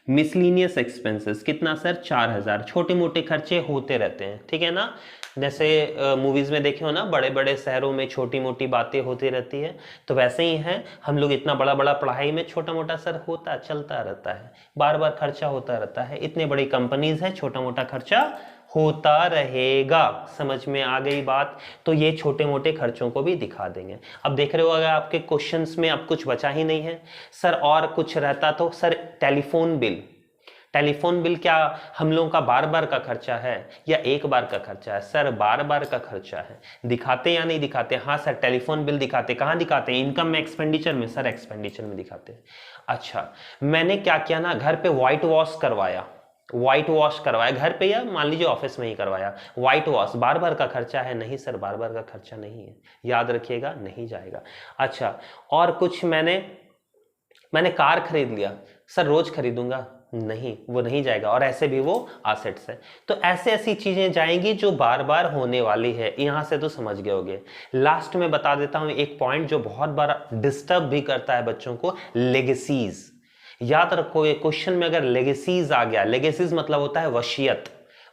S1: मिसलिनियस एक्सपेंसेस कितना सर? 4,000। छोटे मोटे खर्चे होते रहते हैं, ठीक है ना? जैसे मूवीज में देखे हो ना, बड़े बड़े शहरों में छोटी मोटी बातें होती रहती है, तो वैसे ही है हम लोग। इतना बड़ा बड़ा पढ़ाई में छोटा मोटा सर होता चलता रहता है, बार बार खर्चा होता रहता है। इतने बड़ी कंपनीज है, छोटा मोटा खर्चा होता रहेगा। समझ में आ गई बात? तो ये छोटे मोटे खर्चों को भी दिखा देंगे। अब देख रहे हो, अगर आपके क्वेश्चंस में अब कुछ बचा ही नहीं है सर, और कुछ रहता तो sir telephone bill. Telephone bill क्या हम लोगों का बार बार का खर्चा है या एक बार का खर्चा है? सर बार बार का खर्चा है। दिखाते या नहीं दिखाते? हाँ सर, टेलीफोन बिल दिखाते। कहाँ दिखाते हैं? इनकम में, एक्सपेंडिचर में? सर एक्सपेंडिचर में दिखाते हैं। अच्छा, मैंने क्या किया ना, घर पे व्हाइट वॉश करवाया, व्हाइट वॉश करवाया घर पे, या मान लीजिए ऑफिस में ही करवाया। व्हाइट वॉश बार बार का खर्चा है? नहीं सर, बार बार का खर्चा नहीं है, याद रखिएगा, नहीं जाएगा। अच्छा, और कुछ मैंने कार खरीद लिया, सर रोज खरीदूंगा? नहीं, वो नहीं जाएगा, और ऐसे भी वो एसेट्स है। तो ऐसे ऐसी चीजें जाएंगी जो बार बार होने वाली है। यहां से तो समझ गए होगे। लास्ट में बता देता हूं एक पॉइंट जो बहुत बार डिस्टर्ब भी करता है बच्चों को, लेगेसीज। याद रखोगे, क्वेश्चन में अगर लेगेसीज आ गया, लेगेसीज मतलब होता है वसीयत,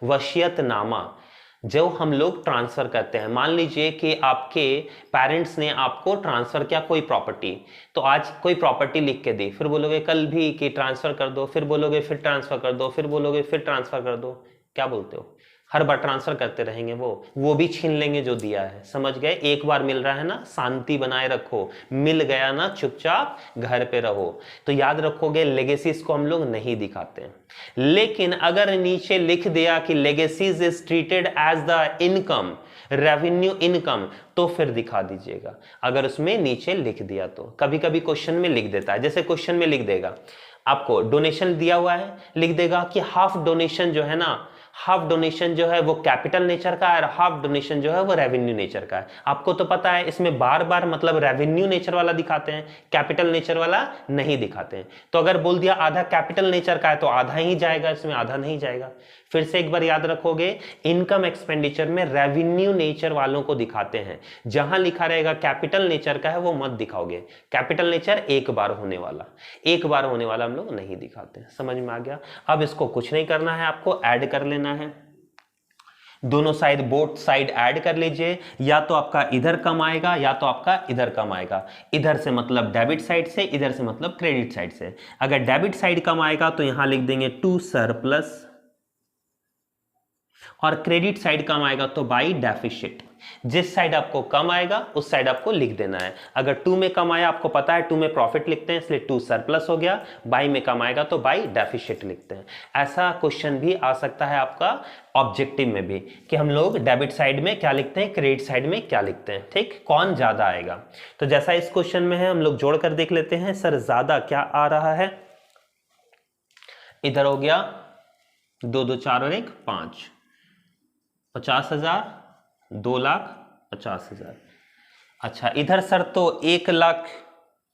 S1: वसीयतनामा। जो हम लोग ट्रांसफर करते हैं, मान लीजिए कि आपके पेरेंट्स ने आपको ट्रांसफर किया कोई प्रॉपर्टी, तो आज कोई प्रॉपर्टी लिख के दी, फिर बोलोगे कल भी कि ट्रांसफर कर दो, फिर बोलोगे फिर ट्रांसफर कर दो, फिर बोलोगे फिर ट्रांसफर कर दो। क्या बोलते हो? हर बार ट्रांसफर करते रहेंगे, वो भी छीन लेंगे जो दिया है। समझ गए? एक बार मिल रहा है ना, शांति बनाए रखो, मिल गया ना, चुपचाप घर पे रहो। तो याद रखोगे, लेगेसीज को हम लोग नहीं दिखाते हैं। लेकिन अगर नीचे लिख दिया कि legacies is treated as the income, revenue income, तो फिर दिखा दीजिएगा। अगर उसमें नीचे लिख दिया तो कभी कभी क्वेश्चन में लिख देता है, जैसे क्वेश्चन में लिख देगा आपको डोनेशन दिया हुआ है, लिख देगा कि हाफ डोनेशन जो है ना, हाफ डोनेशन जो है वो कैपिटल नेचर का है और हाफ डोनेशन जो है वो रेवेन्यू नेचर का है। आपको तो पता है इसमें बार बार मतलब रेवेन्यू नेचर वाला दिखाते हैं, कैपिटल नेचर वाला नहीं दिखाते हैं। तो अगर बोल दिया आधा कैपिटल नेचर का है तो आधा ही जाएगा, इसमें आधा नहीं जाएगा। फिर से एक बार याद रखोगे, इनकम एक्सपेंडिचर में रेवेन्यू नेचर वालों को दिखाते हैं। जहां लिखा रहेगा कैपिटल नेचर का है वो मत दिखाओगे। कैपिटल नेचर एक बार होने वाला, एक बार होने वाला हम लोग नहीं दिखाते। समझ में आ गया? अब इसको कुछ नहीं करना है, आपको ऐड कर लेना है। दोनों साइड, बोथ साइड ऐड कर लीजिए। या तो आपका इधर कम आएगा या तो आपका इधर कम आएगा। इधर से मतलब डेबिट साइड से, इधर से मतलब क्रेडिट साइड से। अगर डेबिट साइड कम आएगा तो यहां लिख देंगे टू सरप्लस, और क्रेडिट साइड कम आएगा तो बाई डेफिसिट। जिस साइड आपको कम आएगा उस साइड आपको लिख देना है। अगर 2 में कम आया, आपको पता है 2 में प्रॉफिट लिखते हैं इसलिए 2 सरप्लस हो गया, बाई में कम आएगा तो बाई डेफिसिट लिखते हैं। ऐसा क्वेश्चन भी आ सकता है आपका ऑब्जेक्टिव में भी, कि हम लोग डेबिट साइड में क्या लिखते हैं, क्रेडिट साइड में क्या लिखते हैं। ठीक, कौन ज्यादा आएगा। तो जैसा इस क्वेश्चन में है हम लोग जोड़कर देख लेते हैं। सर ज्यादा क्या आ रहा है, इधर हो गया 2 2 4 और 1 5, 50,000, 2,50,000। अच्छा, इधर सर तो 1 लाख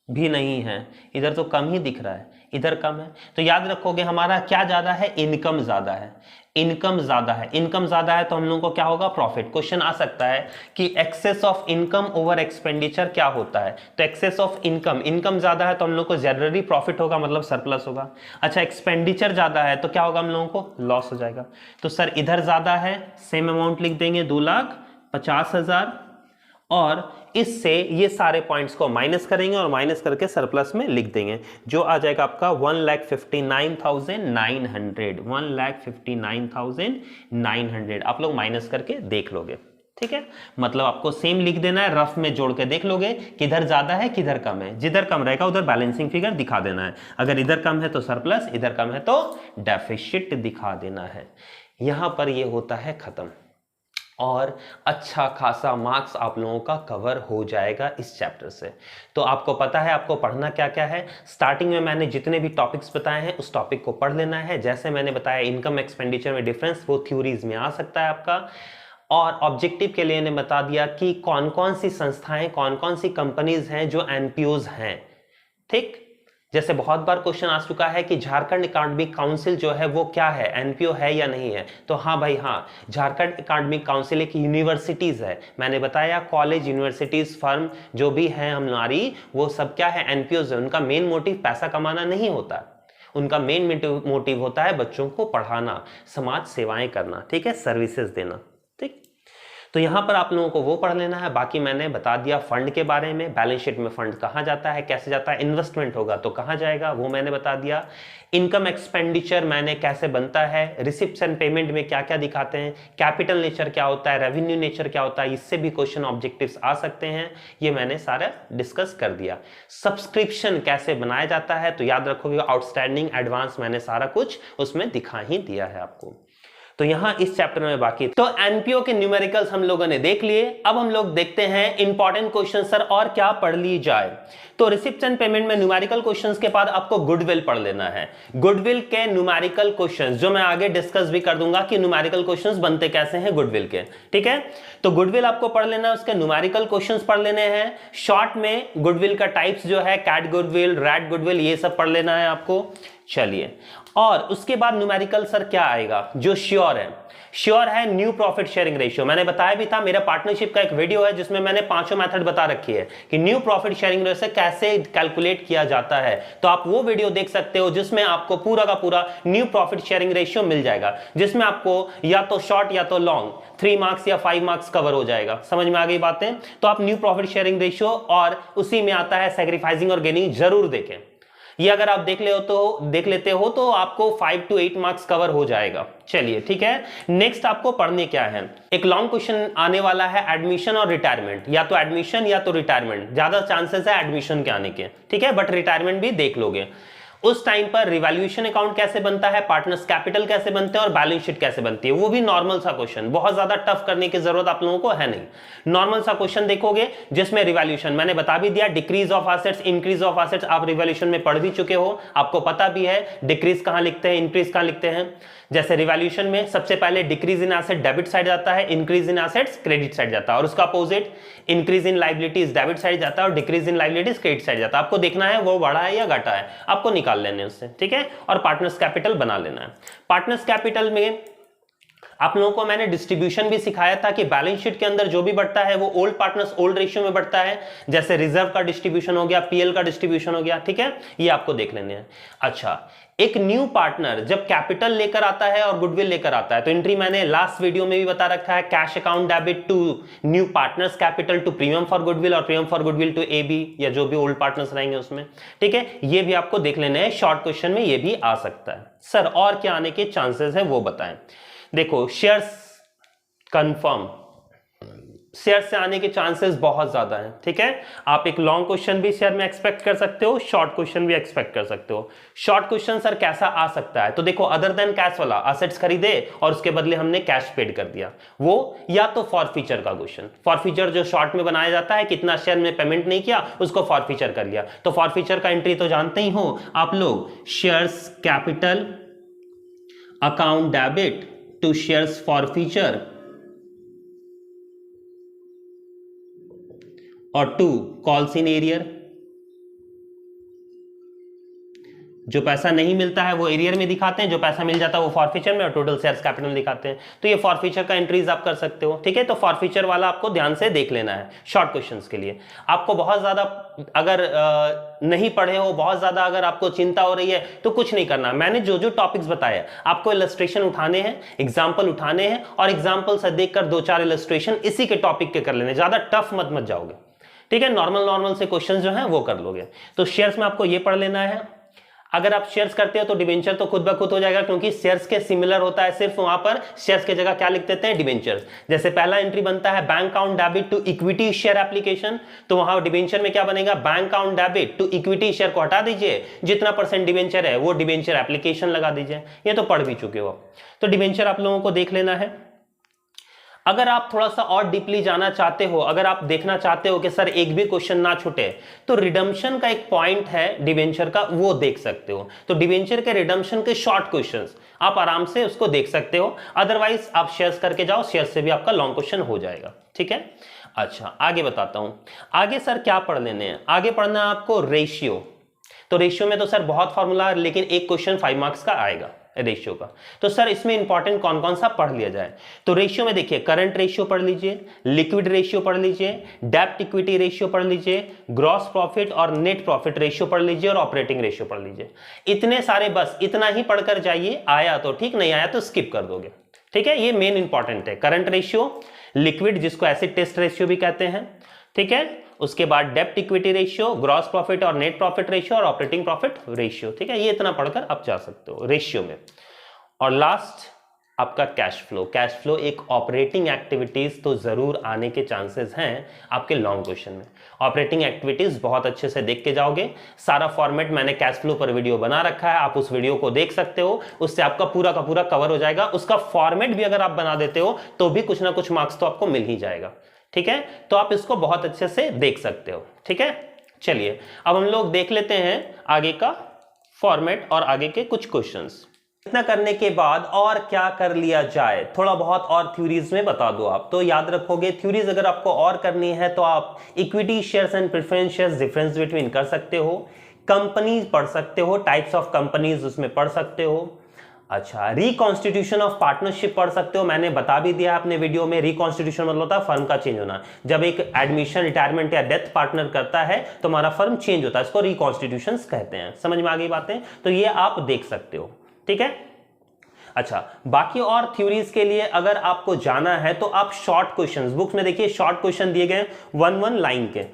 S1: भी नहीं है, इधर तो कम ही दिख रहा है, इधर कम है। तो याद रखोगे हमारा क्या ज्यादा है, इनकम ज्यादा है। इनकम ज्यादा है, इनकम ज्यादा है तो हम लोगों को क्या होगा, प्रॉफिट। क्वेश्चन आ सकता है कि excess of income over expenditure क्या होता है, तो एक्सेस ऑफ इनकम, इनकम ज्यादा है तो हम लोग को जनरली प्रॉफिट होगा, मतलब सरप्लस होगा। अच्छा, एक्सपेंडिचर ज्यादा है तो क्या होगा, हम लोगों को लॉस हो जाएगा। तो सर इधर ज्यादा है, सेम अमाउंट लिख देंगे 2,50,000, और इससे ये सारे पॉइंट्स को माइनस करेंगे और माइनस करके सरप्लस में लिख देंगे, जो आ जाएगा आपका 1,59,900, 1,59,900। आप लोग माइनस करके देख लोगे। ठीक है, मतलब आपको सेम लिख देना है, रफ में जोड़ के देख लोगे किधर ज्यादा है किधर कम है, जिधर कम रहेगा उधर बैलेंसिंग फिगर दिखा देना है, अगर इधर कम है तो सरप्लस, इधर कम है तो डेफिसिट दिखा देना है। यहां पर ये होता है खत्म और अच्छा खासा मार्क्स आप लोगों का कवर हो जाएगा इस चैप्टर से। तो आपको पता है आपको पढ़ना क्या क्या है। स्टार्टिंग में मैंने जितने भी टॉपिक्स बताए हैं उस टॉपिक को पढ़ लेना है। जैसे मैंने बताया इनकम एक्सपेंडिचर में डिफरेंस, वो थ्योरीज में आ सकता है आपका। और ऑब्जेक्टिव के लिए ने बता दिया कि कौन कौन सी संस्थाएं, कौन कौन सी कंपनीज हैं जो एनपीओज हैं। ठीक, जैसे बहुत बार क्वेश्चन आ चुका है कि झारखंड एकेडमिक काउंसिल जो है वो क्या है, एनपीओ है या नहीं है। तो हाँ भाई हाँ, झारखंड एकेडमिक काउंसिल एक यूनिवर्सिटीज है। मैंने बताया कॉलेज, यूनिवर्सिटीज, फर्म जो भी है हमारी, वो सब क्या है, एनपीओज है। उनका मेन मोटिव पैसा कमाना नहीं होता, उनका मेन मोटिव होता है बच्चों को पढ़ाना, समाज सेवाएं करना, ठीक है, सर्विसेज देना। ठीक, तो यहां पर आप लोगों को वो पढ़ लेना है। बाकी मैंने बता दिया फंड के बारे में, बैलेंस शीट में फंड कहां जाता है, कैसे जाता है, इन्वेस्टमेंट होगा तो कहां जाएगा वो मैंने बता दिया। इनकम एक्सपेंडिचर मैंने कैसे बनता है, रिसिप्ट्स एंड पेमेंट में क्या क्या दिखाते हैं, कैपिटल नेचर क्या होता है, रेवेन्यू नेचर क्या होता है, इससे भी क्वेश्चन ऑब्जेक्टिव्स आ सकते हैं, ये मैंने सारा डिस्कस कर दिया। सब्सक्रिप्शन कैसे बनाया जाता है तो याद रखोगे आउटस्टैंडिंग, एडवांस, मैंने सारा कुछ उसमें दिखा ही दिया है आपको। तो यहां इस चैप्टर में बाकी तो एनपीओ के न्यूमेरिकल्स हम लोगों ने देख लिए। अब हम लोग देखते हैं इंपॉर्टेंट क्वेश्चन, सर और क्या पढ़ ली जाए। तो रिसिप्ट एंड पेमेंट में न्यूमेरिकल क्वेश्चंस के बाद आपको गुडविल पढ़ लेना है। गुडविल के न्यूमेरिकल क्वेश्चंस जो मैं आगे डिस्कस भी कर दूंगा कि न्यूमेरिकल क्वेश्चंस बनते कैसे हैं गुडविल के, ठीक है। तो गुडविल आपको पढ़ लेना है, उसके न्यूमेरिकल क्वेश्चंस पढ़ लेने हैं। शॉर्ट में गुडविल का टाइप्स जो है, कैट गुडविल, रैट गुडविल, ये सब पढ़ लेना है आपको। चलिए, और उसके बाद न्यूमेरिकल सर क्या आएगा जो श्योर है न्यू प्रॉफिट शेयरिंग रेशियो। मैंने बताया भी था, मेरा पार्टनरशिप का एक वीडियो है जिसमें मैंने पांचों मेथड बता रखी है कि न्यू प्रॉफिट शेयरिंग रेशियो कैसे कैलकुलेट किया जाता है। तो आप वो वीडियो देख सकते हो जिसमें आपको पूरा का पूरा न्यू प्रॉफिट शेयरिंग रेशियो मिल जाएगा, जिसमें आपको या तो शॉर्ट या तो लॉन्ग 3 मार्क्स या 5 मार्क्स कवर हो जाएगा। समझ में आ गई बातें। तो आप न्यू प्रॉफिट शेयरिंग रेशियो और उसी में आता है सैक्रिफाइसिंग और गेनिंग, जरूर देखें। ये अगर आप देख लेते हो तो आपको 5 to 8 मार्क्स कवर हो जाएगा। चलिए ठीक है, नेक्स्ट आपको पढ़ने क्या है। एक लॉन्ग क्वेश्चन आने वाला है, एडमिशन और रिटायरमेंट, या तो एडमिशन या तो रिटायरमेंट, ज्यादा चांसेस है एडमिशन के आने के, ठीक है, बट रिटायरमेंट भी देख लोगे। उस टाइम पर रिवैल्यूएशन अकाउंट कैसे बनता है, पार्टनर्स कैपिटल कैसे बनते हैं और बैलेंस शीट कैसे बनती है, वो भी नॉर्मल सा क्वेश्चन, बहुत ज्यादा टफ करने की जरूरत आप लोगों को है नहीं। नॉर्मल सा क्वेश्चन देखोगे जिसमें रिवैल्यूएशन मैंने बता भी दिया, decrease of assets, increase of assets आप रिवैल्यूएशन में पढ़ भी चुके हो, आपको पता भी है डिक्रीज कहां लिखते हैं, इंक्रीज कहां लिखते हैं। जैसे रिवैल्यूएशन में सबसे पहले decrease in asset debit side जाता है, increase in assets credit side जाता है, और उसका opposite increase in liabilities debit side जाता है और decrease in liabilities credit side जाता है। आपको देखना है वो बढ़ा है या घटा है, आपको निकाल लेने उससे, ठीक है, और पार्टनर्स कैपिटल बना लेना है। पार्टनर्स कैपिटल में आप लोगों को मैंने डिस्ट्रीब्यूशन भी सिखाया था कि बैलेंस शीट के अंदर जो भी बढ़ता है वो ओल्ड पार्टनर्स ओल्ड रेशियो में बढ़ता है, जैसे रिजर्व का डिस्ट्रीब्यूशन हो गया, पीएल का डिस्ट्रीब्यूशन हो गया, ठीक है, ये आपको देख लेने हैं। अच्छा, एक न्यू पार्टनर जब कैपिटल लेकर आता है और गुडविल लेकर आता है तो एंट्री मैंने लास्ट वीडियो में भी बता रखा है, cash account debit to new partners capital to premium for goodwill और premium for goodwill to AB, या जो भी ओल्ड पार्टनर्स रहेंगे उसमें, ठीक है, ये भी आपको देख लेने हैं। शॉर्ट क्वेश्चन में ये भी आ सकता है। सर और क्या आने के चांसेस है वो बताएं। देखो, शेयर्स कंफर्म, शेयर से आने के चांसेस बहुत ज्यादा हैं, ठीक है। आप एक लॉन्ग क्वेश्चन भी शेयर में एक्सपेक्ट कर सकते हो, शॉर्ट क्वेश्चन भी एक्सपेक्ट कर सकते हो। शॉर्ट क्वेश्चन सर कैसा आ सकता है, तो देखो अदर देन कैश वाला, असेट्स खरीदे और उसके बदले हमने कैश पेड कर दिया, वो, या तो फॉरफीचर का क्वेश्चन, फॉरफीचर जो शॉर्ट में बनाया जाता है, कितना शेयर में पेमेंट नहीं किया उसको फॉरफीचर कर लिया। तो फॉरफीचर का एंट्री तो जानते ही हो आप लोग, shares capital account debit to shares forfeiture और टू कॉल्स इन एरियर। जो पैसा नहीं मिलता है वो एरियर में दिखाते हैं, जो पैसा मिल जाता है वो फॉरफीचर में और टोटल शेयर्स कैपिटल में दिखाते हैं। तो ये फॉरफीचर का एंट्रीज आप कर सकते हो, ठीक है। तो फॉरफीचर वाला आपको ध्यान से देख लेना है शॉर्ट क्वेश्चंस के लिए। आपको बहुत ज्यादा अगर नहीं पढ़े हो, बहुत ज्यादा अगर आपको चिंता हो रही है तो कुछ नहीं करना, मैंने जो जो टॉपिक्स बताए आपको इलस्ट्रेशन उठाने हैं, एग्जाम्पल उठाने हैं और एग्जाम्पल से देखकर 2-4 इलस्ट्रेशन इसी के टॉपिक के कर लेने, ज्यादा टफ मत जाओगे, ठीक है। नॉर्मल से क्वेश्चंस जो हैं वो कर लोगे। तो शेयर्स में आपको ये पढ़ लेना है। अगर आप शेयर्स करते हो तो डिबेंचर तो खुद ब खुद हो जाएगा, क्योंकि शेयर्स के सिमिलर होता है, सिर्फ वहां पर शेयर्स की जगह क्या लिख देते हैं, डिबेंचर्स। जैसे पहला एंट्री बनता है bank account debit to equity share application, तो वहां डिबेंचर में क्या बनेगा, bank account debit to equity share को हटा दीजिए, जितना % डिबेंचर है वो डिबेंचर एप्लीकेशन लगा दीजिए। ये तो पढ़ भी चुके हो, तो डिबेंचर आप लोगों को देख लेना है। अगर आप थोड़ा सा और डीपली जाना चाहते हो, अगर आप देखना चाहते हो कि सर एक भी क्वेश्चन ना छूटे, तो रिडम्पशन का एक पॉइंट है डिबेंचर का, वो देख सकते हो। तो डिबेंचर के रिडम्पशन के शॉर्ट क्वेश्चंस आप आराम से उसको देख सकते हो, अदरवाइज आप शेयर्स करके जाओ, शेयर्स से भी आपका लॉन्ग क्वेश्चन हो जाएगा, ठीक है। अच्छा आगे बताता हूं, आगे सर क्या पढ़ लेने हैं, आगे पढ़ना है आपको रेशियो। तो रेशियो में तो सर बहुत फॉर्मूला है, लेकिन एक क्वेश्चन 5 मार्क्स का आएगा रेशियो का। तो सर इसमें इंपॉर्टेंट कौन कौन सा पढ़ लिया जाए, तो रेशियो में देखिए करंट रेशियो पढ़ लीजिए, लिक्विड रेशियो पढ़ लीजिए, डेब्ट इक्विटी रेशियो पढ़ लीजिए, ग्रॉस प्रॉफिट और नेट प्रॉफिट रेशियो पढ़ लीजिए, और ऑपरेटिंग रेशियो पढ़ लीजिए। इतने सारे, बस इतना ही पढ़कर जाइए, आया तो ठीक, नहीं आया तो स्किप कर दोगे, ठीक है। ये मेन इंपॉर्टेंट है, करंट रेशियो, लिक्विड जिसको एसिड टेस्ट रेशियो भी कहते हैं, ठीक है। उसके बाद डेब्ट इक्विटी रेशियो, ग्रॉस प्रॉफिट और नेट प्रॉफिट रेशियो, और ऑपरेटिंग प्रॉफिट रेशियो, ठीक है। ये इतना पढ़कर आप जा सकते हो रेशियो में। और लास्ट आपका कैश फ्लो। कैश फ्लो एक ऑपरेटिंग एक्टिविटीज तो जरूर आने के चांसेस हैं आपके लॉन्ग क्वेश्चन में। ऑपरेटिंग एक्टिविटीज बहुत अच्छे से देख के जाओगे, सारा फॉर्मेट मैंने कैश फ्लो पर वीडियो बना रखा है, आप उस वीडियो को देख सकते हो, उससे आपका पूरा का पूरा कवर हो जाएगा। उसका फॉर्मेट भी अगर आप बना देते हो तो भी कुछ ना कुछ मार्क्स तो आपको मिल ही जाएगा, ठीक है। तो आप इसको बहुत अच्छे से देख सकते हो, ठीक है। चलिए अब हम लोग देख लेते हैं आगे का फॉर्मेट और आगे के कुछ क्वेश्चंस। इतना करने के बाद और क्या कर लिया जाए, थोड़ा बहुत और थ्योरीज में बता दो आप, तो याद रखोगे थ्योरीज अगर आपको और करनी है तो आप equity shares and preference shares difference between कर सकते हो, कंपनीज पढ़ सकते हो, टाइप्स ऑफ कंपनीज उसमें पढ़ सकते हो। अच्छा, रिकॉन्स्टिट्यूशन ऑफ पार्टनरशिप पढ़ सकते हो, मैंने बता भी दिया अपने वीडियो में। रिकॉन्स्टिट्यूशन मतलब होता है फर्म का चेंज होना, जब एक एडमिशन, रिटायरमेंट या डेथ पार्टनर करता है तो हमारा फर्म चेंज होता है, इसको रिकॉन्स्टिट्यूशन कहते हैं। समझ में आ गई बातें, तो ये आप देख सकते हो, ठीक है। अच्छा, बाकी और थ्योरीज के लिए अगर आपको जाना है तो आप शॉर्ट क्वेश्चंस, बुक्स में देखिए शॉर्ट क्वेश्चन दिए गए 1 लाइन के,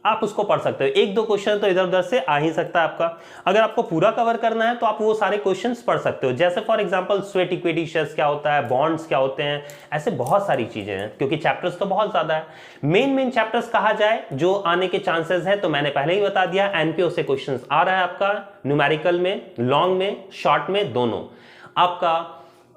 S1: आप उसको पढ़ सकते हो। एक दो क्वेश्चन तो इधर उधर से आ ही सकता है आपका, अगर आपको पूरा कवर करना है तो आप वो सारे क्वेश्चंस पढ़ सकते हो। जैसे for example sweat equity shares क्या होता है, बॉन्ड्स क्या होते हैं, ऐसे बहुत सारी चीजें हैं, क्योंकि चैप्टर्स तो बहुत ज्यादा है। मेन चैप्टर्स कहा जाए जो आने के चांसेस है, तो मैंने पहले ही बता दिया, एनपीओ से क्वेश्चन आ रहा है आपका, न्यूमेरिकल में, लॉन्ग में, शॉर्ट में, दोनों। आपका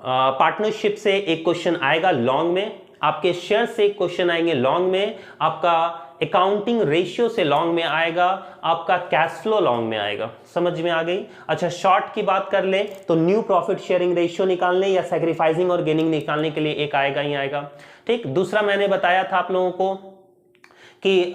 S1: पार्टनरशिप से एक क्वेश्चन आएगा लॉन्ग में, आपके शेयर से एक क्वेश्चन आएंगे लॉन्ग में, आपका अकाउंटिंग रेशियो से लॉन्ग में आएगा, आपका कैश फ्लो लॉन्ग में आएगा। समझ में आ गई। अच्छा, शॉर्ट की बात कर ले तो न्यू प्रॉफिट शेयरिंग रेशियो निकालने या सैक्रिफाइसिंग और गेनिंग निकालने के लिए एक आएगा ही आएगा, ठीक। दूसरा मैंने बताया था आप लोगों को कि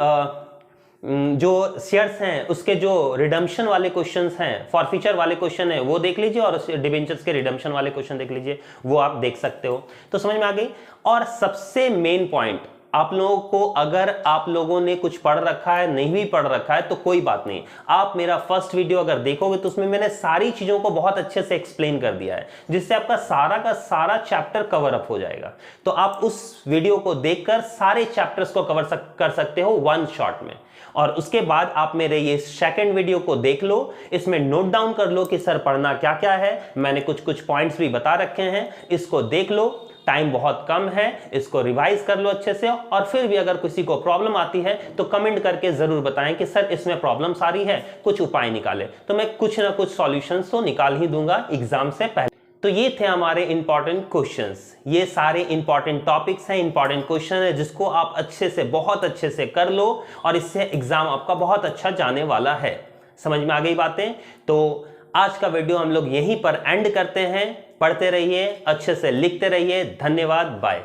S1: जो शेयर्स हैं उसके जो रिडम्पशन वाले क्वेश्चंस हैं, फॉरफीचर वाले क्वेश्चन है वो देख लीजिए, और डिबेंचर्स के रिडम्पशन वाले क्वेश्चन देख लीजिए, वो आप देख सकते हो। तो समझ में आ गई। और सबसे मेन पॉइंट, आप लोगों को अगर आप लोगों ने कुछ पढ़ रखा है, नहीं भी पढ़ रखा है तो कोई बात नहीं, आप मेरा फर्स्ट वीडियो अगर देखोगे तो उसमें मैंने सारी चीजों को बहुत अच्छे से एक्सप्लेन कर दिया है, जिससे आपका सारा का सारा चैप्टर कवर अप हो जाएगा। तो आप उस वीडियो को देखकर सारे चैप्टर्स को कर सकते हो 1 शॉट में। और उसके बाद आप मेरे ये सेकंड वीडियो को देख लो, इसमें नोट डाउन कर लो कि सर पढ़ना क्या क्या है, मैंने कुछ पॉइंट्स भी बता रखे हैं, इसको देख लो। टाइम बहुत कम है, इसको रिवाइज कर लो अच्छे से, और फिर भी अगर किसी को प्रॉब्लम आती है तो कमेंट करके जरूर बताएं कि सर इसमें प्रॉब्लम सारी है, कुछ उपाय निकाले, तो मैं कुछ ना कुछ सॉल्यूशंस तो निकाल ही दूंगा एग्जाम से पहले। तो ये थे हमारे इंपॉर्टेंट क्वेश्चंस, ये सारे इंपॉर्टेंट टॉपिक्स हैं, इंपॉर्टेंट क्वेश्चन है, जिसको आप अच्छे से, बहुत अच्छे से कर लो, और इससे एग्जाम आपका बहुत अच्छा जाने वाला है। समझ में आ गई बातें। तो आज का वीडियो हम लोग यहीं पर एंड करते हैं। पढ़ते रहिए, अच्छे से लिखते रहिए। धन्यवाद, बाय।